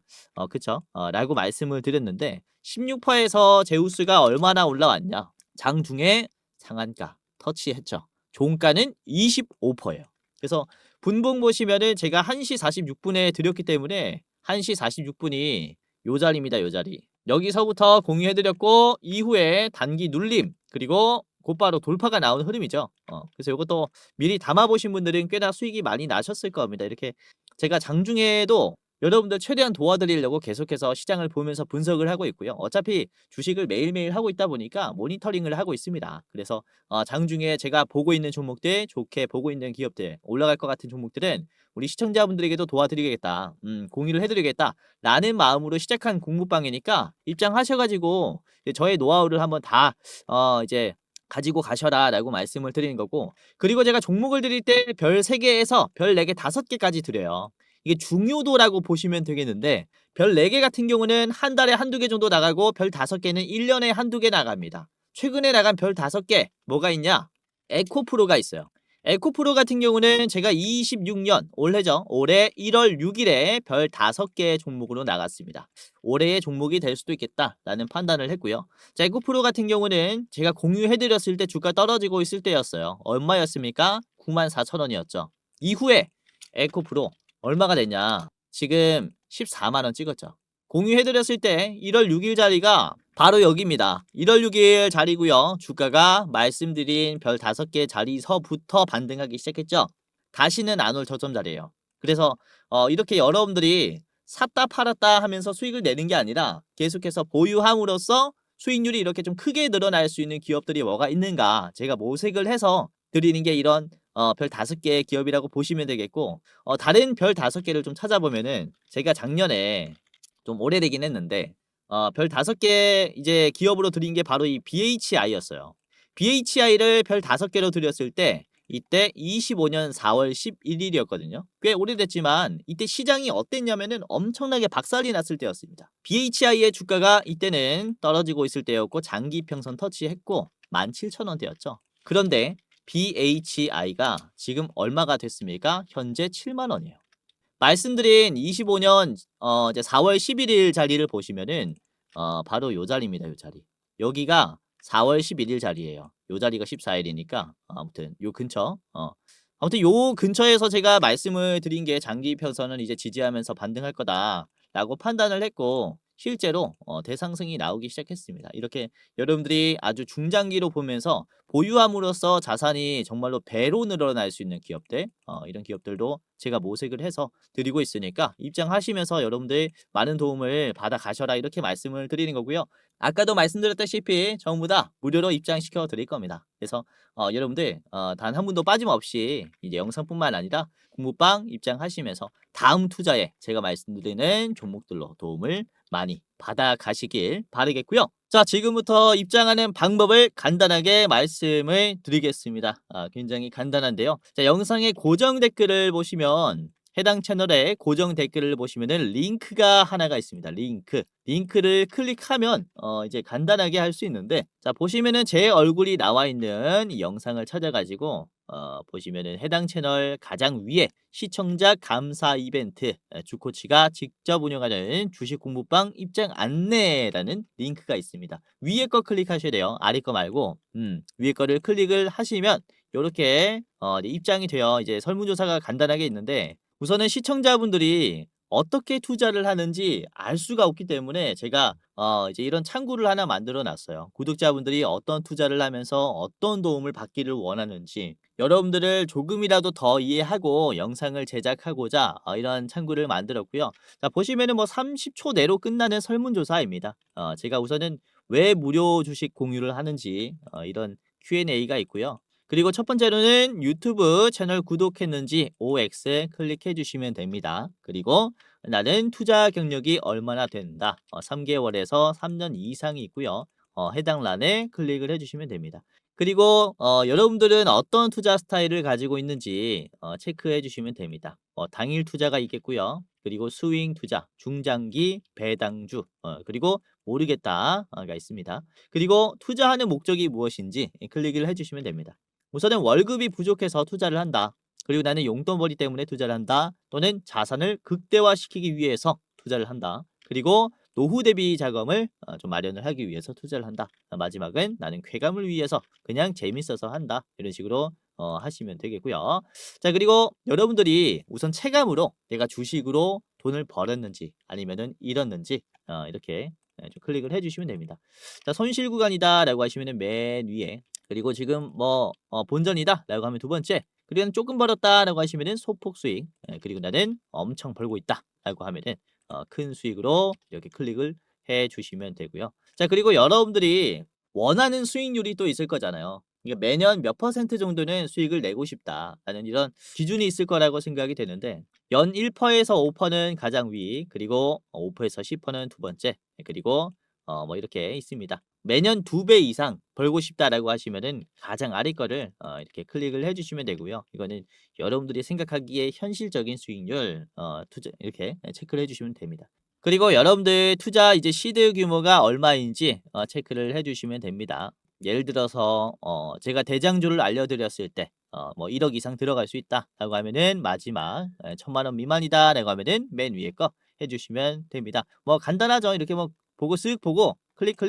그쵸? 라고 말씀을 드렸는데 16%에서 제우스가 얼마나 올라왔냐? 장중에 상한가 터치했죠. 종가는 25%예요. 그래서 분봉 보시면은 제가 1시 46분에 드렸기 때문에 1시 46분이 요 자리입니다. 요 자리. 여기서부터 공유해드렸고 이후에 단기 눌림 그리고 곧바로 돌파가 나온 흐름이죠. 그래서 이것도 미리 담아보신 분들은 꽤나 수익이 많이 나셨을 겁니다. 이렇게 제가 장중에도 여러분들 최대한 도와드리려고 계속해서 시장을 보면서 분석을 하고 있고요. 어차피 주식을 매일매일 하고 있다 보니까 모니터링을 하고 있습니다. 그래서 장중에 제가 보고 있는 종목들, 좋게 보고 있는 기업들, 올라갈 것 같은 종목들은 우리 시청자분들에게도 도와드리겠다, 공유를 해드리겠다 라는 마음으로 시작한 공부방이니까 입장하셔가지고 저의 노하우를 한번 다 이제 가지고 가셔라 라고 말씀을 드리는 거고, 그리고 제가 종목을 드릴 때 별 3개에서 별 4개, 5개까지 드려요. 이게 중요도라고 보시면 되겠는데 별 4개 같은 경우는 한 달에 한두 개 정도 나가고 별 5개는 1년에 한두 개 나갑니다. 최근에 나간 별 5개 뭐가 있냐? 에코프로가 있어요. 에코프로 같은 경우는 제가 26년 올해죠. 올해 1월 6일에 별 5개 종목으로 나갔습니다. 올해의 종목이 될 수도 있겠다라는 판단을 했고요. 자, 에코프로 같은 경우는 제가 공유해드렸을 때 주가 떨어지고 있을 때였어요. 얼마였습니까? 94,000원이었죠. 이후에 에코프로 얼마가 됐냐? 지금 14만원 찍었죠. 공유해드렸을 때 1월 6일 자리가 바로 여기입니다. 1월 6일 자리고요. 주가가 말씀드린 별 5개 자리서부터 반등하기 시작했죠. 다시는 안 올 저점 자리예요. 그래서 이렇게 여러분들이 샀다 팔았다 하면서 수익을 내는 게 아니라 계속해서 보유함으로써 수익률이 이렇게 좀 크게 늘어날 수 있는 기업들이 뭐가 있는가 제가 모색을 해서 드리는 게 이런 별 5개의 기업이라고 보시면 되겠고, 다른 별 5개를 좀 찾아보면은 제가 작년에 좀 오래되긴 했는데 별 5개 이제 기업으로 드린 게 바로 이 BHI였어요. BHI를 별 5개로 드렸을 때 이때 25년 4월 11일이었거든요. 꽤 오래됐지만 이때 시장이 어땠냐면은 엄청나게 박살이 났을 때였습니다. BHI의 주가가 이때는 떨어지고 있을 때였고 장기 평선 터치했고 17,000원대였죠. 그런데 BHI가 지금 얼마가 됐습니까? 현재 7만 원이에요. 말씀드린 25년 이제 4월 11일 자리를 보시면은 바로 요 자리입니다. 요 자리. 여기가 4월 11일 자리예요. 요 자리가 14일이니까 아무튼 요 근처 아무튼 요 근처에서 제가 말씀을 드린 게 장기 편선은 이제 지지하면서 반등할 거다라고 판단을 했고 실제로 대상승이 나오기 시작했습니다. 이렇게 여러분들이 아주 중장기로 보면서 보유함으로써 자산이 정말로 배로 늘어날 수 있는 기업들 이런 기업들도 제가 모색을 해서 드리고 있으니까 입장하시면서 여러분들 많은 도움을 받아 가셔라 이렇게 말씀을 드리는 거고요. 아까도 말씀드렸다시피 전부 다 무료로 입장시켜 드릴 겁니다. 그래서 여러분들 단 한 분도 빠짐없이 이제 영상뿐만 아니라 공부방 입장하시면서 다음 투자에 제가 말씀드리는 종목들로 도움을 많이 받아 가시길 바라겠고요. 자, 지금부터 입장하는 방법을 간단하게 말씀을 드리겠습니다. 굉장히 간단한데요. 자, 영상의 고정 댓글을 보시면 해당 채널에 고정 댓글을 보시면은 링크가 하나가 있습니다. 링크를 클릭하면 이제 간단하게 할 수 있는데, 자 보시면은 제 얼굴이 나와 있는 이 영상을 찾아가지고 보시면은 해당 채널 가장 위에 시청자 감사 이벤트 주코치가 직접 운영하는 주식 공부방 입장 안내라는 링크가 있습니다. 위에 거 클릭하셔야 돼요. 아래 거 말고 위에 거를 클릭을 하시면 이렇게 입장이 되어 이제 설문조사가 간단하게 있는데, 우선은 시청자분들이 어떻게 투자를 하는지 알 수가 없기 때문에 제가 이제 이런 창구를 하나 만들어 놨어요. 구독자분들이 어떤 투자를 하면서 어떤 도움을 받기를 원하는지 여러분들을 조금이라도 더 이해하고 영상을 제작하고자 이런 창구를 만들었고요. 자, 보시면은 뭐 30초 내로 끝나는 설문조사입니다. 제가 우선은 왜 무료 주식 공유를 하는지 이런 Q&A가 있고요. 그리고 첫 번째로는 유튜브 채널 구독했는지 OX 클릭해 주시면 됩니다. 그리고 나는 투자 경력이 얼마나 된다. 3개월에서 3년 이상이 있고요. 해당 란에 클릭을 해주시면 됩니다. 그리고 여러분들은 어떤 투자 스타일을 가지고 있는지 체크해 주시면 됩니다. 당일 투자가 있겠고요. 그리고 스윙 투자, 중장기, 배당주, 그리고 모르겠다가 있습니다. 그리고 투자하는 목적이 무엇인지 클릭을 해주시면 됩니다. 우선은 월급이 부족해서 투자를 한다. 그리고 나는 용돈벌이 때문에 투자를 한다. 또는 자산을 극대화시키기 위해서 투자를 한다. 그리고 노후 대비 자금을 좀 마련을 하기 위해서 투자를 한다. 마지막은 나는 쾌감을 위해서 그냥 재밌어서 한다. 이런 식으로 하시면 되겠고요. 자, 그리고 여러분들이 우선 체감으로 내가 주식으로 돈을 벌었는지 아니면은 잃었는지 이렇게 좀 클릭을 해주시면 됩니다. 자, 손실 구간이다라고 하시면은 맨 위에, 그리고 지금 뭐 본전이다라고 하면 두 번째, 그리고 조금 벌었다라고 하시면은 소폭 수익, 그리고 나는 엄청 벌고 있다라고 하면은 큰 수익으로 이렇게 클릭을 해 주시면 되고요. 자, 그리고 여러분들이 원하는 수익률이 또 있을 거잖아요. 그러니까 매년 몇 퍼센트 정도는 수익을 내고 싶다라는 이런 기준이 있을 거라고 생각이 되는데, 연 1%에서 5%는 가장 위, 그리고 5%에서 10%는 두 번째, 그리고 뭐 이렇게 있습니다. 매년 2배 이상 벌고 싶다라고 하시면은 가장 아래 거를 이렇게 클릭을 해 주시면 되고요. 이거는 여러분들이 생각하기에 현실적인 수익률 투자 이렇게 체크를 해 주시면 됩니다. 그리고 여러분들 투자 이제 시드 규모가 얼마인지 체크를 해 주시면 됩니다. 예를 들어서 제가 대장주를 알려드렸을 때 뭐 1억 이상 들어갈 수 있다라고 하면은 마지막 1,000만 원 미만이다라고 하면은 맨 위에 거 해주시면 됩니다. 뭐 간단하죠. 이렇게 뭐 보고 쓱 보고 클릭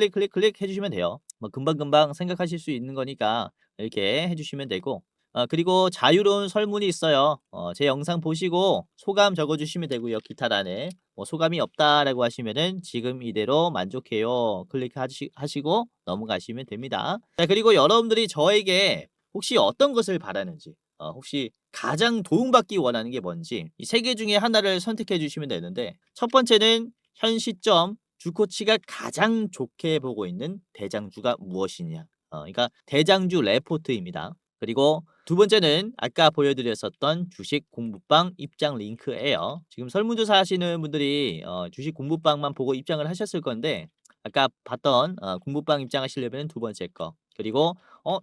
해주시면 돼요. 뭐 금방금방 생각하실 수 있는 거니까 이렇게 해주시면 되고, 그리고 자유로운 설문이 있어요. 제 영상 보시고 소감 적어주시면 되고요. 기타란에 뭐 소감이 없다라고 하시면은 지금 이대로 만족해요. 하시고 넘어가시면 됩니다. 자, 그리고 여러분들이 저에게 혹시 어떤 것을 바라는지, 혹시 가장 도움받기 원하는 게 뭔지 이 세 개 중에 하나를 선택해 주시면 되는데, 첫 번째는 현 시점 주코치가 가장 좋게 보고 있는 대장주가 무엇이냐. 그러니까 대장주 레포트입니다. 그리고 두 번째는 아까 보여드렸었던 주식 공부방 입장 링크예요. 지금 설문조사 하시는 분들이 주식 공부방만 보고 입장을 하셨을 건데, 아까 봤던 공부방 입장하시려면 두 번째 거, 그리고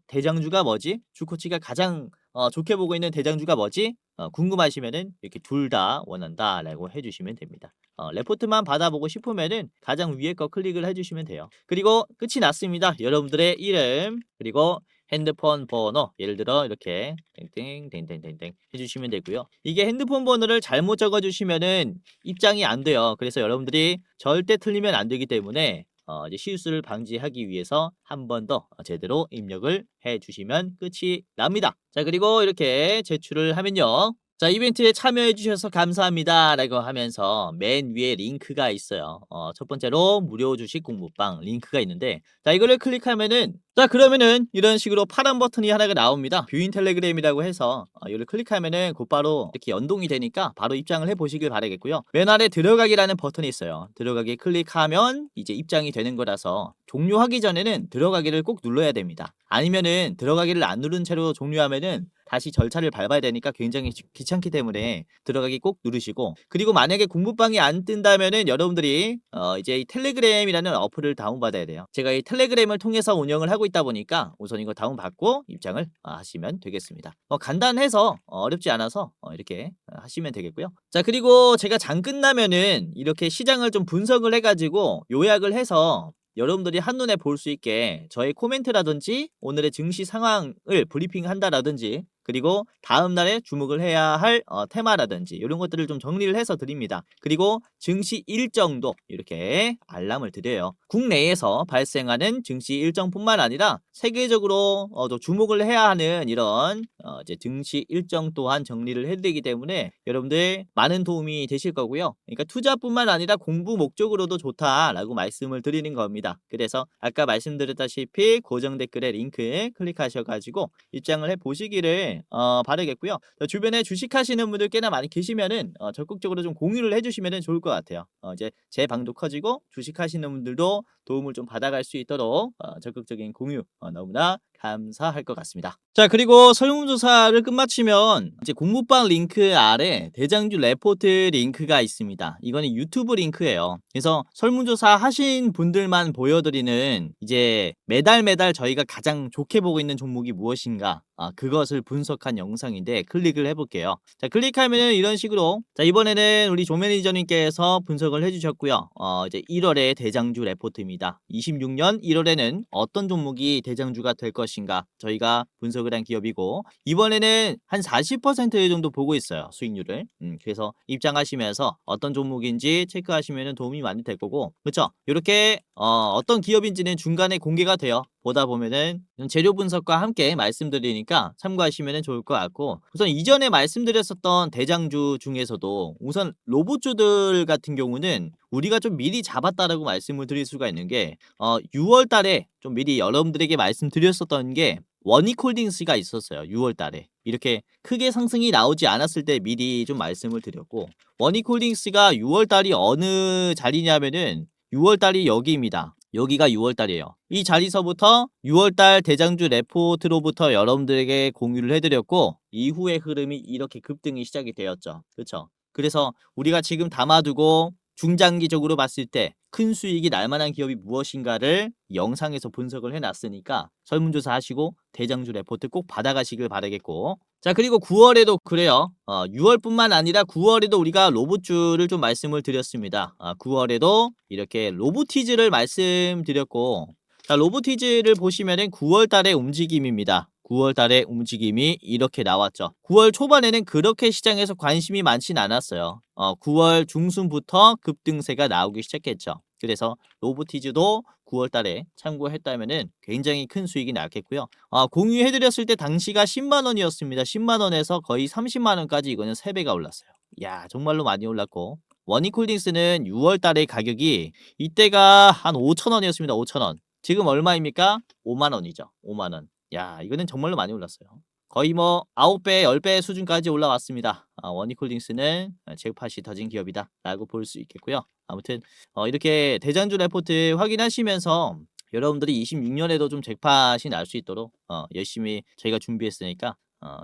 대장주가 뭐지? 주코치가 가장 좋게 보고 있는 대장주가 뭐지? 궁금하시면은 이렇게 둘 다 원한다라고 해주시면 됩니다. 레포트만 받아보고 싶으면은 가장 위에 거 클릭을 해주시면 돼요. 그리고 끝이 났습니다. 여러분들의 이름, 그리고 핸드폰 번호, 예를 들어 이렇게 땡땡땡땡땡땡 해주시면 되고요. 이게 핸드폰 번호를 잘못 적어주시면은 입장이 안 돼요. 그래서 여러분들이 절대 틀리면 안 되기 때문에 이제 실수를 방지하기 위해서 한 번 더 제대로 입력을 해주시면 끝이 납니다. 자, 그리고 이렇게 제출을 하면요. 자, 이벤트에 참여해 주셔서 감사합니다 라고 하면서 맨 위에 링크가 있어요. 첫 번째로 무료 주식 공부방 링크가 있는데, 자, 이거를 클릭하면은, 자, 그러면은 이런 식으로 파란 버튼이 하나가 나옵니다. 뷰인 텔레그램이라고 해서 이걸 클릭하면은 곧바로 이렇게 연동이 되니까 바로 입장을 해 보시길 바라겠고요. 맨 아래 들어가기라는 버튼이 있어요. 들어가기 클릭하면 이제 입장이 되는 거라서 종료하기 전에는 들어가기를 꼭 눌러야 됩니다. 아니면은 들어가기를 안 누른 채로 종료하면은 다시 절차를 밟아야 되니까 굉장히 귀찮기 때문에 들어가기 꼭 누르시고, 그리고 만약에 공부방이 안 뜬다면은 여러분들이 이제 이 텔레그램이라는 어플을 다운받아야 돼요. 제가 이 텔레그램을 통해서 운영을 하고 있다 보니까 우선 이거 다운받고 입장을 하시면 되겠습니다. 간단해서 어렵지 않아서 이렇게 하시면 되겠고요. 자, 그리고 제가 장 끝나면은 이렇게 시장을 좀 분석을 해가지고 요약을 해서 여러분들이 한눈에 볼 수 있게 저의 코멘트라든지 오늘의 증시 상황을 브리핑한다라든지, 그리고 다음 날에 주목을 해야 할 테마라든지 이런 것들을 좀 정리를 해서 드립니다. 그리고 증시 일정도 이렇게 알람을 드려요. 국내에서 발생하는 증시 일정뿐만 아니라 세계적으로 또 주목을 해야 하는 이런 이제 증시 일정 또한 정리를 해드리기 때문에 여러분들 많은 도움이 되실 거고요. 그러니까 투자뿐만 아니라 공부 목적으로도 좋다라고 말씀을 드리는 겁니다. 그래서 아까 말씀드렸다시피 고정 댓글에 링크 클릭하셔가지고 입장을 해 보시기를 바라겠고요. 주변에 주식하시는 분들 꽤나 많이 계시면은 적극적으로 좀 공유를 해주시면 좋을 것 같아요. 이제 제 방도 커지고 주식하시는 분들도 도움을 좀 받아갈 수 있도록 적극적인 공유 너무나 감사할 것 같습니다. 자, 그리고 설문조사를 끝마치면 이제 공부방 링크 아래 대장주 레포트 링크가 있습니다. 이거는 유튜브 링크예요. 그래서 설문조사 하신 분들만 보여드리는 이제 매달 저희가 가장 좋게 보고 있는 종목이 무엇인가 그것을 분석한 영상인데 클릭을 해볼게요. 자, 클릭하면 이런 식으로, 자, 이번에는 우리 조 매니저님께서 분석을 해주셨고요. 이제 1월의 대장주 레포트입니다. 26년 1월에는 어떤 종목이 대장주가 될 것인가, 무엇인가 저희가 분석을 한 기업이고 이번에는 한 40% 정도 보고 있어요. 수익률을. 그래서 입장하시면서 어떤 종목인지 체크하시면 도움이 많이 될 거고 그렇죠? 이렇게 어떤 기업인지는 중간에 공개가 돼요. 보다 보면은 재료 분석과 함께 말씀드리니까 참고하시면 좋을 것 같고 우선 이전에 말씀드렸었던 대장주 중에서도 우선 로봇주들 같은 경우는 우리가 좀 미리 잡았다라고 말씀을 드릴 수가 있는 게 6월 달에 좀 미리 여러분들에게 말씀드렸었던 게 원익홀딩스가 있었어요. 6월 달에 이렇게 크게 상승이 나오지 않았을 때 미리 좀 말씀을 드렸고 원익홀딩스가 6월 달이 어느 자리냐면은 6월 달이 여기입니다. 여기가 6월 달이에요. 이 자리서부터 6월 달 대장주 레포트로부터 여러분들에게 공유를 해드렸고 이후의 흐름이 이렇게 급등이 시작이 되었죠. 그렇죠? 그래서 우리가 지금 담아두고 중장기적으로 봤을 때 큰 수익이 날 만한 기업이 무엇인가를 영상에서 분석을 해놨으니까 설문조사 하시고 대장주 레포트 꼭 받아가시길 바라겠고 자 그리고 9월에도 그래요. 6월뿐만 아니라 9월에도 우리가 로봇주를 좀 말씀을 드렸습니다. 9월에도 이렇게 로보티즈를 말씀드렸고 자 로보티즈를 보시면은 9월 달의 움직임입니다. 9월 달의 움직임이 이렇게 나왔죠. 9월 초반에는 그렇게 시장에서 관심이 많진 않았어요. 9월 중순부터 급등세가 나오기 시작했죠. 그래서 로보티즈도 9월 달에 참고했다면은 굉장히 큰 수익이 났겠고요. 공유해드렸을 때 당시가 10만 원이었습니다. 10만 원에서 거의 30만 원까지 이거는 3배가 올랐어요. 야 정말로 많이 올랐고 원익홀딩스는 6월 달의 가격이 이때가 한 5천 원이었습니다. 5천 원. 지금 얼마입니까? 5만 원이죠. 5만 원. 야 이거는 정말로 많이 올랐어요. 거의 뭐 9배, 10배 수준까지 올라왔습니다. 원익홀딩스는 잭팟이 터진 기업이다 라고 볼 수 있겠고요. 아무튼 이렇게 대장주 레포트 확인하시면서 여러분들이 26년에도 좀 잭팟이 날 수 있도록 열심히 저희가 준비했으니까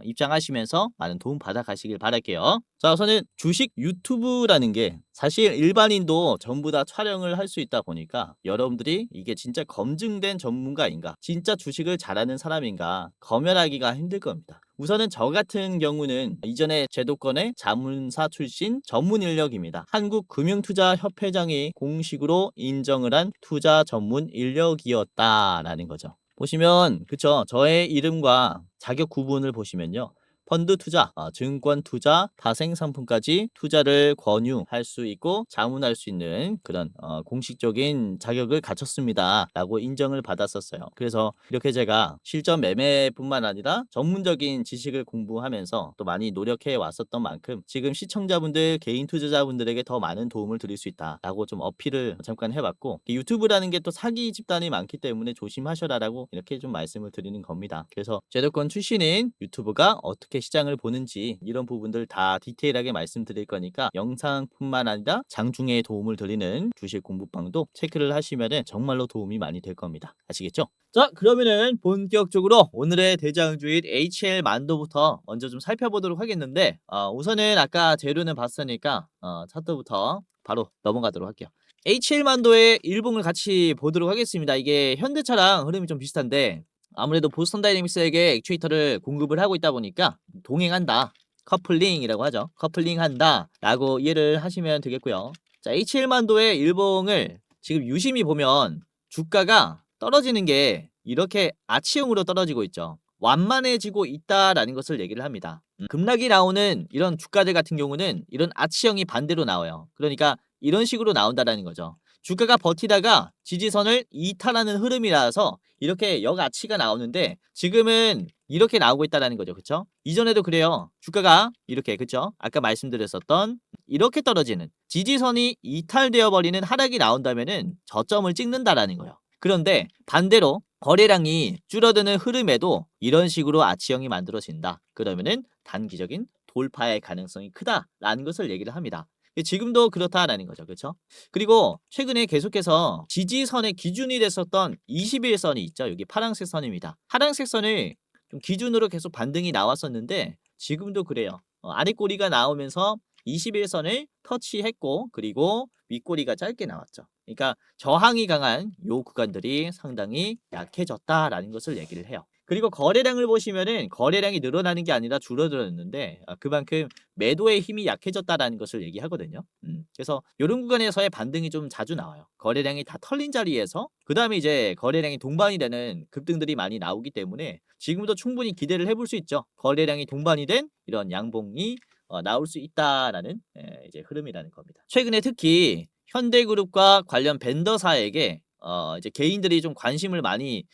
입장하시면서 많은 도움 받아 가시길 바랄게요. 자 우선은 주식 유튜브라는 게 사실 일반인도 전부 다 촬영을 할 수 있다 보니까 여러분들이 이게 진짜 검증된 전문가인가 진짜 주식을 잘하는 사람인가 검열하기가 힘들 겁니다. 우선은 저 같은 경우는 이전에 제도권의 자문사 출신 전문 인력입니다. 한국금융투자협회장이 공식으로 인정을 한 투자 전문 인력이었다라는 거죠. 보시면 그쵸 저의 이름과 자격 구분을 보시면요. 펀드 투자, 증권 투자, 파생 상품까지 투자를 권유할 수 있고 자문할 수 있는 그런 공식적인 자격을 갖췄습니다. 라고 인정을 받았었어요. 그래서 이렇게 제가 실전 매매뿐만 아니라 전문적인 지식을 공부하면서 또 많이 노력해 왔었던 만큼 지금 시청자분들, 개인 투자자분들에게 더 많은 도움을 드릴 수 있다. 라고 좀 어필을 잠깐 해봤고 유튜브라는 게 또 사기 집단이 많기 때문에 조심하셔라라고 이렇게 좀 말씀을 드리는 겁니다. 그래서 제도권 출신인 유튜브가 어떻게 시장을 보는지 이런 부분들 다 디테일하게 말씀드릴 거니까 영상뿐만 아니라 장중에 도움을 드리는 주식 공부방도 체크를 하시면은 정말로 도움이 많이 될 겁니다. 아시겠죠? 자 그러면은 본격적으로 오늘의 대장주인 HL 만도부터 먼저 좀 살펴보도록 하겠는데 우선은 아까 재료는 봤으니까 차트부터 바로 넘어가도록 할게요. HL 만도의 일봉을 같이 보도록 하겠습니다. 이게 현대차랑 흐름이 좀 비슷한데 아무래도 보스턴 다이내믹스에게 액추에이터를 공급을 하고 있다 보니까 동행한다. 커플링이라고 하죠. 커플링한다 라고 이해를 하시면 되겠고요. 자 HL만도의 일봉을 지금 유심히 보면 주가가 떨어지는 게 이렇게 아치형으로 떨어지고 있죠. 완만해지고 있다라는 것을 얘기를 합니다. 급락이 나오는 이런 주가들 같은 경우는 이런 아치형이 반대로 나와요. 그러니까 이런 식으로 나온다라는 거죠. 주가가 버티다가 지지선을 이탈하는 흐름이라서 이렇게 역아치가 나오는데 지금은 이렇게 나오고 있다는 거죠. 그쵸? 이전에도 그래요. 주가가 이렇게 그쵸? 아까 말씀드렸었던 이렇게 떨어지는 지지선이 이탈되어 버리는 하락이 나온다면은 저점을 찍는다라는 거예요. 그런데 반대로 거래량이 줄어드는 흐름에도 이런 식으로 아치형이 만들어진다. 그러면은 단기적인 돌파의 가능성이 크다라는 것을 얘기를 합니다. 지금도 그렇다라는 거죠. 그렇죠? 그리고 최근에 계속해서 지지선의 기준이 됐었던 21선이 있죠. 여기 파란색 선입니다. 파란색 선을 좀 기준으로 계속 반등이 나왔었는데 지금도 그래요. 아래 꼬리가 나오면서 21선을 터치했고 그리고 윗꼬리가 짧게 나왔죠. 그러니까 저항이 강한 요 구간들이 상당히 약해졌다라는 것을 얘기를 해요. 그리고 거래량을 보시면은 거래량이 늘어나는 게 아니라 줄어들었는데 그만큼 매도의 힘이 약해졌다라는 것을 얘기하거든요. 그래서 요런 구간에서의 반등이 좀 자주 나와요. 거래량이 다 털린 자리에서 그다음에 이제 거래량이 동반이 되는 급등들이 많이 나오기 때문에 지금도 충분히 기대를 해볼 수 있죠. 거래량이 동반이 된 이런 양봉이 나올 수 있다라는 이제 흐름이라는 겁니다. 최근에 특히 현대그룹과 관련 벤더사에게 이제 개인들이 좀 관심을 많이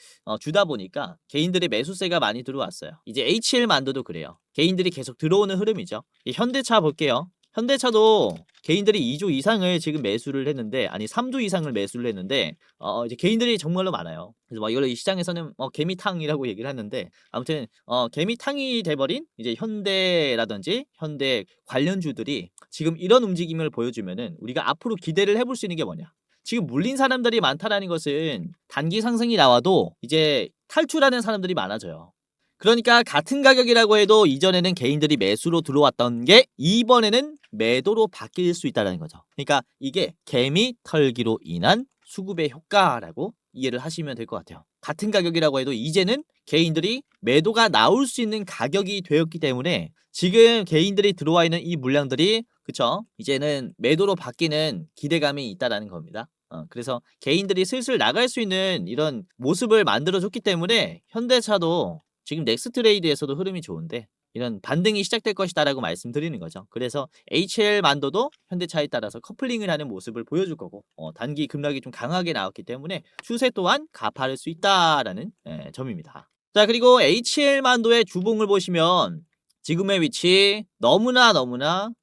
주다 보니까 개인들의 매수세가 많이 들어왔어요. 이제 HL만도도 그래요. 개인들이 계속 들어오는 흐름이죠. 이 현대차 볼게요. 현대차도 개인들이 2조 이상을 지금 매수를 했는데, 아니 3조 이상을 매수를 했는데 이제 개인들이 정말로 많아요. 그래서 막 이걸 이 시장에서는 개미탕이라고 얘기를 하는데, 아무튼 개미탕이 돼버린 이제 현대라든지 현대 관련주들이 지금 이런 움직임을 보여주면은 우리가 앞으로 기대를 해볼 수 있는 게 뭐냐? 지금 물린 사람들이 많다라는 것은 단기 상승이 나와도 이제 탈출하는 사람들이 많아져요. 그러니까 같은 가격이라고 해도 이전에는 개인들이 매수로 들어왔던 게 이번에는 매도로 바뀔 수 있다는 거죠. 그러니까 이게 개미 털기로 인한 수급의 효과라고 이해를 하시면 될 것 같아요. 같은 가격이라고 해도 이제는 개인들이 매도가 나올 수 있는 가격이 되었기 때문에 지금 개인들이 들어와 있는 이 물량들이, 그쵸, 이제는 매도로 바뀌는 기대감이 있다라는 겁니다. 그래서 개인들이 슬슬 나갈 수 있는 이런 모습을 만들어줬기 때문에 현대차도 지금 넥스트레이드에서도 흐름이 좋은데 이런 반등이 시작될 것이다라고 말씀드리는 거죠. 그래서 HL만도도 현대차에 따라서 커플링을 하는 모습을 보여줄 거고 단기 급락이 좀 강하게 나왔기 때문에 추세 또한 가파를 수 있다라는 점입니다. 자, 그리고 HL만도의 주봉을 보시면 지금의 위치 너무나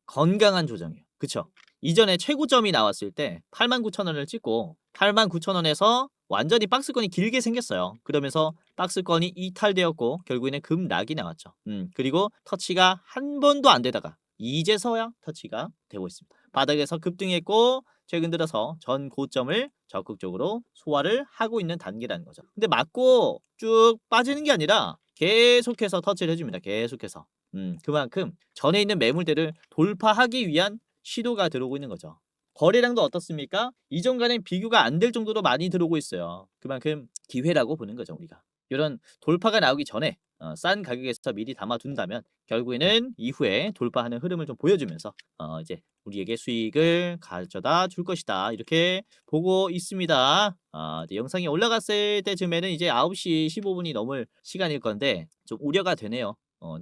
건강한 조정이에요. 그쵸? 이전에 최고점이 나왔을 때 89,000원을 찍고 89,000원에서 완전히 박스권이 길게 생겼어요. 그러면서 박스권이 이탈되었고 결국에는 급락이 나왔죠. 그리고 터치가 한 번도 안 되다가 이제서야 터치가 되고 있습니다. 바닥에서 급등했고 최근 들어서 전 고점을 적극적으로 소화를 하고 있는 단계라는 거죠. 근데 맞고 쭉 빠지는 게 아니라 계속해서 터치를 해줍니다. 계속해서. 그만큼 전에 있는 매물대를 돌파하기 위한 시도가 들어오고 있는 거죠. 거래량도 어떻습니까? 이전과는 비교가 안 될 정도로 많이 들어오고 있어요. 그만큼 기회라고 보는 거죠, 우리가. 이런 돌파가 나오기 전에 싼 가격에서 미리 담아둔다면 결국에는 이후에 돌파하는 흐름을 좀 보여주면서 이제 우리에게 수익을 가져다 줄 것이다, 이렇게 보고 있습니다. 이제 영상이 올라갔을 때쯤에는 이제 9시 15분이 넘을 시간일 건데 좀 우려가 되네요.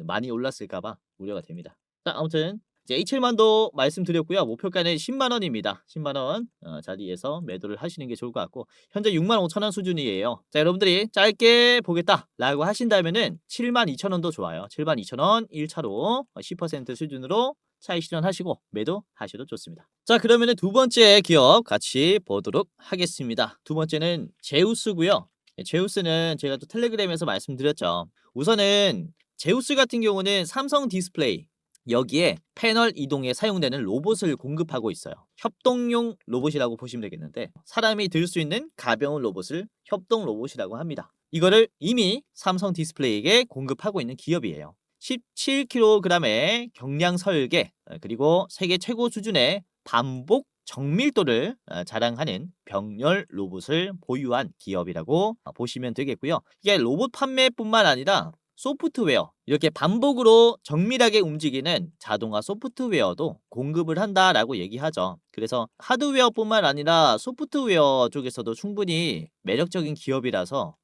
많이 올랐을까봐 우려가 됩니다. 자, 아무튼 이제 H7만도 말씀드렸고요. 목표가는 10만원입니다. 10만원 자리에서 매도를 하시는 게 좋을 것 같고 현재 65,000원 수준이에요. 자, 여러분들이 짧게 보겠다 라고 하신다면은 72,000원도 좋아요. 72,000원 1차로 10% 수준으로 차익 실현하시고 매도하셔도 좋습니다. 자, 그러면은 두 번째 기업 같이 보도록 하겠습니다. 두 번째는 제우스고요. 제우스는 제가 또 텔레그램에서 말씀드렸죠. 우선은 제우스 같은 경우는 삼성 디스플레이, 여기에 패널 이동에 사용되는 로봇을 공급하고 있어요. 협동용 로봇이라고 보시면 되겠는데 사람이 들 수 있는 가벼운 로봇을 협동 로봇이라고 합니다. 이거를 이미 삼성 디스플레이에게 공급하고 있는 기업이에요. 17kg의 경량 설계, 그리고 세계 최고 수준의 반복 정밀도를 자랑하는 병렬 로봇을 보유한 기업이라고 보시면 되겠고요. 이게 로봇 판매뿐만 아니라 소프트웨어, 이렇게 반복으로 정밀하게 움직이는 자동화 소프트웨어도 공급을 한다라고 얘기하죠. 그래서 하드웨어뿐만 아니라 소프트웨어 쪽에서도 충분히 매력적인 기업이라서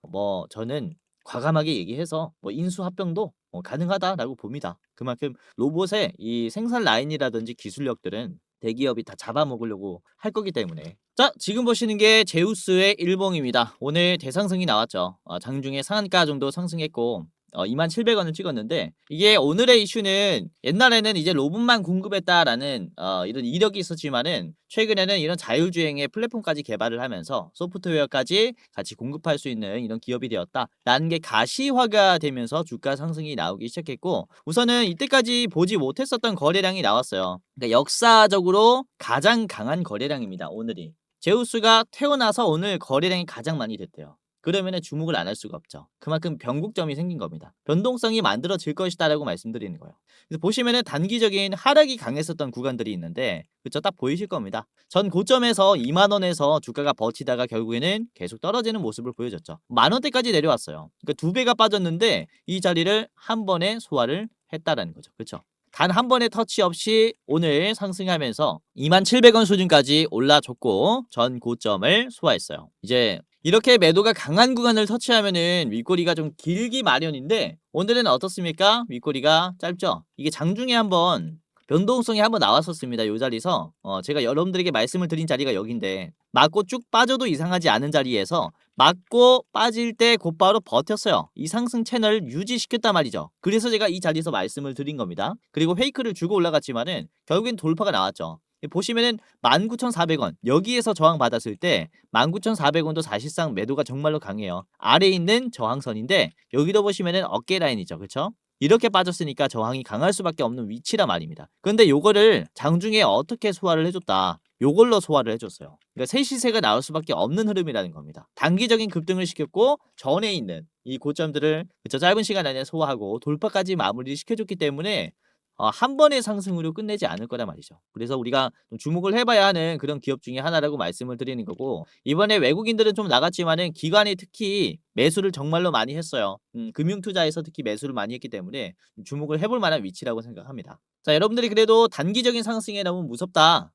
저는 과감하게 얘기해서 인수합병도 가능하다라고 봅니다. 그만큼 로봇의 이 생산 라인이라든지 기술력들은 대기업이 다 잡아먹으려고 할 거기 때문에. 자, 지금 보시는 게 제우스의 일봉입니다. 오늘 대상승이 나왔죠. 장중에 상한가 정도 상승했고 27,000원을 찍었는데, 이게 오늘의 이슈는 옛날에는 이제 로봇만 공급했다라는 이런 이력이 있었지만은 최근에는 이런 자율주행의 플랫폼까지 개발을 하면서 소프트웨어까지 같이 공급할 수 있는 이런 기업이 되었다라는 게 가시화가 되면서 주가 상승이 나오기 시작했고, 우선은 이때까지 보지 못했었던 거래량이 나왔어요. 그러니까 역사적으로 가장 강한 거래량입니다, 오늘이. 제우스가 태어나서 오늘 거래량이 가장 많이 됐대요. 그러면은 주목을 안 할 수가 없죠. 그만큼 변곡점이 생긴 겁니다. 변동성이 만들어질 것이다라고 말씀드리는 거예요. 그래서 보시면은 단기적인 하락이 강했었던 구간들이 있는데 그쵸? 딱 보이실 겁니다. 전 고점에서 2만 원에서 주가가 버티다가 결국에는 계속 떨어지는 모습을 보여줬죠. 만 원대까지 내려왔어요. 그러니까 두 배가 빠졌는데 이 자리를 한 번에 소화를 했다라는 거죠. 그렇죠? 단 한 번의 터치 없이 오늘 상승하면서 27,000원 수준까지 올라줬고 전 고점을 소화했어요. 이제 이렇게 매도가 강한 구간을 터치하면은 윗꼬리가 좀 길기 마련인데 오늘은 어떻습니까? 윗꼬리가 짧죠? 이게 장중에 한번 변동성이 한번 나왔었습니다. 요 자리에서 제가 여러분들에게 말씀을 드린 자리가 여긴데 맞고 쭉 빠져도 이상하지 않은 자리에서 맞고 빠질 때 곧바로 버텼어요. 이 상승 채널을 유지시켰단 말이죠. 그래서 제가 이 자리에서 말씀을 드린 겁니다. 그리고 페이크를 주고 올라갔지만은 결국엔 돌파가 나왔죠. 보시면은 19,400원 여기에서 저항 받았을 때 19,400원도 사실상 매도가 정말로 강해요. 아래에 있는 저항선인데 여기도 보시면은 어깨 라인이죠. 그쵸? 이렇게 빠졌으니까 저항이 강할 수밖에 없는 위치란 말입니다. 근데 요거를 장중에 어떻게 소화를 해줬다. 요걸로 소화를 해줬어요. 그러니까 새 시세가 나올 수밖에 없는 흐름이라는 겁니다. 단기적인 급등을 시켰고 전에 있는 이 고점들을 그쵸 짧은 시간 안에 소화하고 돌파까지 마무리 시켜줬기 때문에 한 번의 상승으로 끝내지 않을 거란 말이죠. 그래서 우리가 좀 주목을 해봐야 하는 그런 기업 중에 하나라고 말씀을 드리는 거고 이번에 외국인들은 좀 나갔지만은 기관이 특히 매수를 정말로 많이 했어요. 금융투자에서 특히 매수를 많이 했기 때문에 주목을 해볼 만한 위치라고 생각합니다. 자, 여러분들이 그래도 단기적인 상승에 너무 무섭다.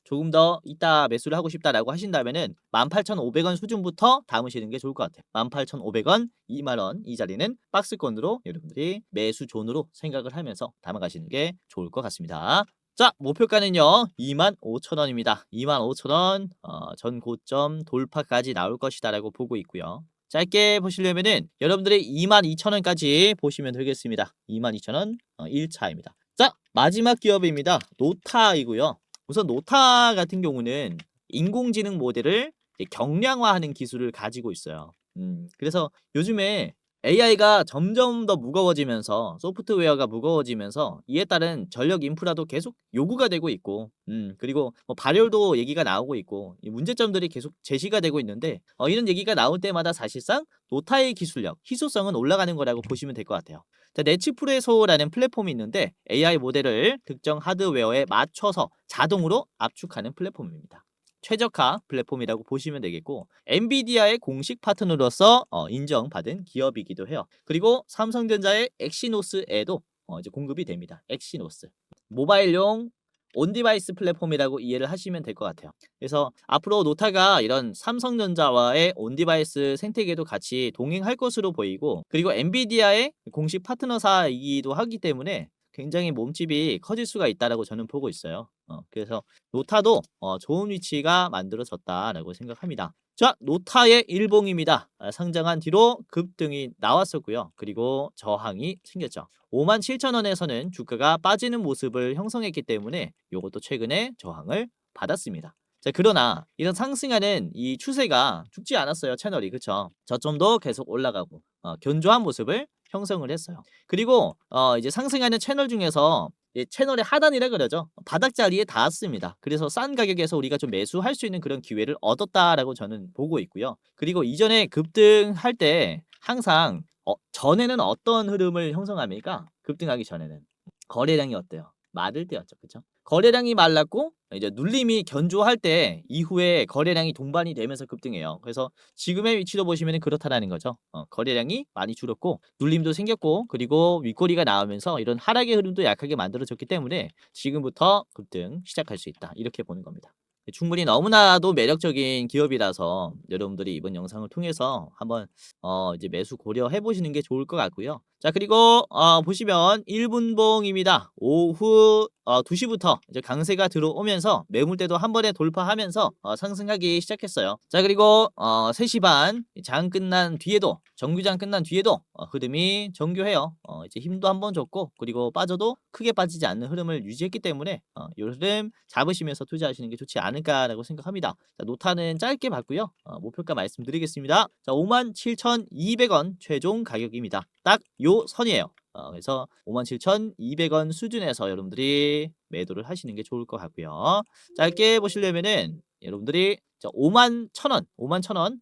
조금 더 이따 매수를 하고 싶다라고 하신다면은 18,500원 수준부터 담으시는 게 좋을 것 같아요. 18,500원, 2만 원 이 자리는 박스권으로 여러분들이 매수 존으로 생각을 하면서 담아가시는 게 좋을 것 같습니다. 자, 목표가는요 25,000원입니다. 25,000원 전 고점 돌파까지 나올 것이다라고 보고 있고요. 짧게 보시려면은 여러분들이 22,000원까지 보시면 되겠습니다. 22,000원 1차입니다. 자, 마지막 기업입니다. 노타이고요. 우선 노타 같은 경우는 인공지능 모델을 경량화하는 기술을 가지고 있어요. 그래서 요즘에 AI가 점점 더 무거워지면서 소프트웨어가 무거워지면서 이에 따른 전력 인프라도 계속 요구가 되고 있고 그리고 뭐 발열도 얘기가 나오고 있고 이 문제점들이 계속 제시가 되고 있는데 이런 얘기가 나올 때마다 사실상 노타의 기술력, 희소성은 올라가는 거라고 보시면 될 것 같아요. 자, 네츠프레소라는 플랫폼이 있는데 AI 모델을 특정 하드웨어에 맞춰서 자동으로 압축하는 플랫폼입니다. 최적화 플랫폼이라고 보시면 되겠고 엔비디아의 공식 파트너로서 인정받은 기업이기도 해요. 그리고 삼성전자의 엑시노스에도 이제 공급이 됩니다. 엑시노스 모바일용 온디바이스 플랫폼이라고 이해를 하시면 될 것 같아요. 그래서 앞으로 노타가 이런 삼성전자와의 온디바이스 생태계도 같이 동행할 것으로 보이고 그리고 엔비디아의 공식 파트너사이기도 하기 때문에 굉장히 몸집이 커질 수가 있다라고 저는 보고 있어요. 그래서 노타도 좋은 위치가 만들어졌다라고 생각합니다. 자, 노타의 일봉입니다. 상장한 뒤로 급등이 나왔었고요. 그리고 저항이 생겼죠. 57,000원에서는 주가가 빠지는 모습을 형성했기 때문에 이것도 최근에 저항을 받았습니다. 자, 그러나 이런 상승하는 이 추세가 죽지 않았어요. 채널이. 그쵸? 저점도 계속 올라가고 견조한 모습을 형성을 했어요. 그리고 이제 상승하는 채널 중에서 채널의 하단이라 그러죠. 바닥 자리에 닿았습니다. 그래서 싼 가격에서 우리가 좀 매수할 수 있는 그런 기회를 얻었다라고 저는 보고 있고요. 그리고 이전에 급등할 때 항상 전에는 어떤 흐름을 형성합니까? 급등하기 전에는 거래량이 어때요? 마를 때였죠. 그쵸? 거래량이 말랐고 이제 눌림이 견조할 때 이후에 거래량이 동반이 되면서 급등해요. 그래서 지금의 위치도 보시면 그렇다라는 거죠. 거래량이 많이 줄었고 눌림도 생겼고 그리고 윗꼬리가 나오면서 이런 하락의 흐름도 약하게 만들어졌기 때문에 지금부터 급등 시작할 수 있다. 이렇게 보는 겁니다. 충분히 너무나도 매력적인 기업이라서 여러분들이 이번 영상을 통해서 한번 이제 매수 고려해 보시는 게 좋을 것 같고요. 자, 그리고 보시면 1분봉입니다. 오후 2시부터 이제 강세가 들어오면서 매물대도 한 번에 돌파하면서 상승하기 시작했어요. 자, 그리고 3시 반 장 끝난 뒤에도 정규장 끝난 뒤에도 흐름이 정교해요. 이제 힘도 한번 줬고 그리고 빠져도 크게 빠지지 않는 흐름을 유지했기 때문에 이 흐름 잡으시면서 투자하시는 게 좋지 않을까라고 생각합니다. 자, 노타는 짧게 봤고요. 목표가 말씀드리겠습니다. 자, 57,200원 최종 가격입니다. 딱 요 선이에요. 그래서 57,200원 수준에서 여러분들이 매도를 하시는 게 좋을 것 같고요. 짧게 보시려면은 여러분들이 51,000원, 51,000원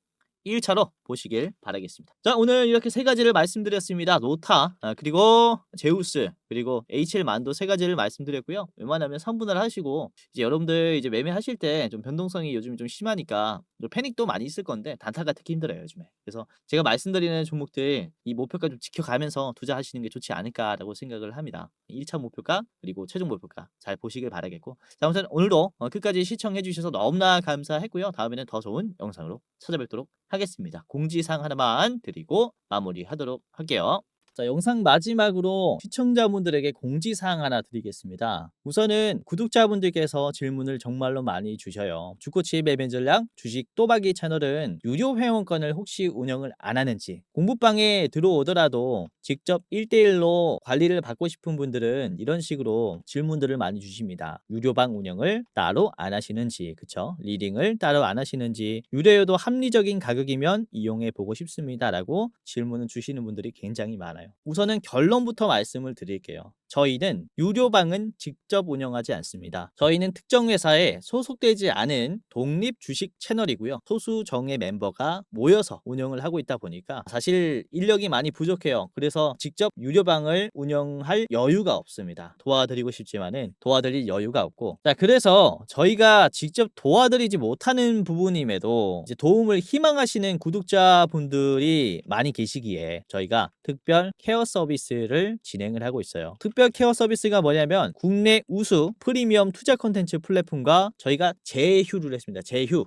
1차로 보시길 바라겠습니다. 자, 오늘 이렇게 세 가지를 말씀드렸습니다. 노타, 그리고 제우스, 그리고 HL 만도 세 가지를 말씀드렸고요. 웬만하면 선분할 하시고 이제 여러분들 이제 매매하실 때 좀 변동성이 요즘 좀 심하니까 좀 패닉도 많이 있을 건데 단타가 특히 힘들어요, 요즘에. 그래서 제가 말씀드리는 종목들 이 목표가 좀 지켜가면서 투자하시는 게 좋지 않을까라고 생각을 합니다. 1차 목표가 그리고 최종 목표가 잘 보시길 바라겠고, 자, 아무튼 오늘도 끝까지 시청해 주셔서 너무나 감사했고요. 다음에는 더 좋은 영상으로 찾아뵙도록 하겠습니다. 공지사항 하나만 드리고 마무리하도록 할게요. 자, 영상 마지막으로 시청자분들에게 공지사항 하나 드리겠습니다. 우선은 구독자분들께서 질문을 정말로 많이 주셔요. 주코치 매매 전략 주식 또박이 채널은 유료 회원권을 혹시 운영을 안 하는지, 공부방에 들어오더라도 직접 1대1로 관리를 받고 싶은 분들은 이런 식으로 질문들을 많이 주십니다. 유료방 운영을 따로 안 하시는지, 그쵸? 리딩을 따로 안 하시는지, 유료여도 합리적인 가격이면 이용해 보고 싶습니다 라고 질문을 주시는 분들이 굉장히 많아요. 우선은 결론부터 말씀을 드릴게요. 저희는 유료방은 직접 운영하지 않습니다. 저희는 특정 회사에 소속되지 않은 독립 주식 채널이고요. 소수 정예 멤버가 모여서 운영을 하고 있다 보니까 사실 인력이 많이 부족해요. 그래서 직접 유료방을 운영할 여유가 없습니다. 도와드리고 싶지만은 도와드릴 여유가 없고, 자, 그래서 저희가 직접 도와드리지 못하는 부분임에도 이제 도움을 희망하시는 구독자분들이 많이 계시기에 저희가 특별 케어 서비스를 진행을 하고 있어요. 특별 케어 서비스가 뭐냐면 국내 우수 프리미엄 투자 콘텐츠 플랫폼과 저희가 제휴를 했습니다.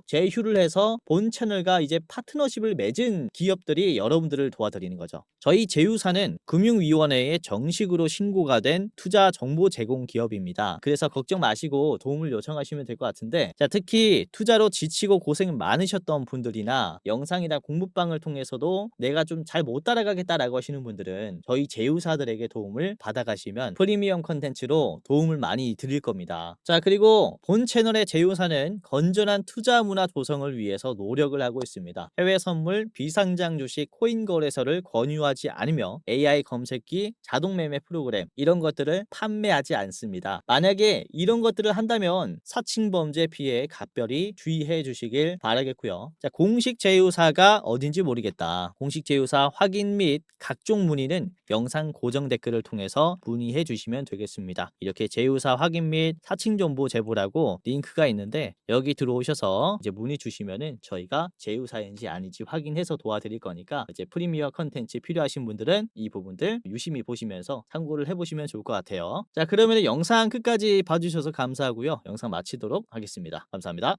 제휴를 해서 본 채널과 이제 파트너십을 맺은 기업들이 여러분들을 도와드리는 거죠. 저희 제휴사는 금융위원회에 정식으로 신고가 된 투자 정보 제공 기업입니다. 그래서 걱정 마시고 도움을 요청하시면 될 것 같은데, 자, 특히 투자로 지치고 고생 많으셨던 분들이나 영상이나 공부방을 통해서도 내가 좀 잘 못 따라가겠다라고 하시는 분들은 저희 제휴사들에게 도움을 받아가시면 프리미엄 컨텐츠로 도움을 많이 드릴 겁니다. 자, 그리고 본 채널의 제휴사는 건전한 투자 문화 조성을 위해서 노력을 하고 있습니다. 해외 선물, 비상장 주식, 코인 거래소를 권유하지 않으며 AI 검색기, 자동 매매 프로그램 이런 것들을 판매하지 않습니다. 만약에 이런 것들을 한다면 사칭 범죄 피해에 각별히 주의해 주시길 바라겠고요. 자, 공식 제휴사가 어딘지 모르겠다. 공식 제휴사 확인 및 각종 문의는 영상 고정 댓글을 통해서 문의해 주시면 되겠습니다. 이렇게 제휴사 확인 및 사칭 정보 제보라고 링크가 있는데 여기 들어오셔서 이제 문의 주시면은 저희가 제휴사인지 아닌지 확인해서 도와드릴 거니까 이제 프리미어 컨텐츠 필요하신 분들은 이 부분들 유심히 보시면서 참고를 해보시면 좋을 것 같아요. 자, 그러면 영상 끝까지 봐주셔서 감사하고요. 영상 마치도록 하겠습니다. 감사합니다.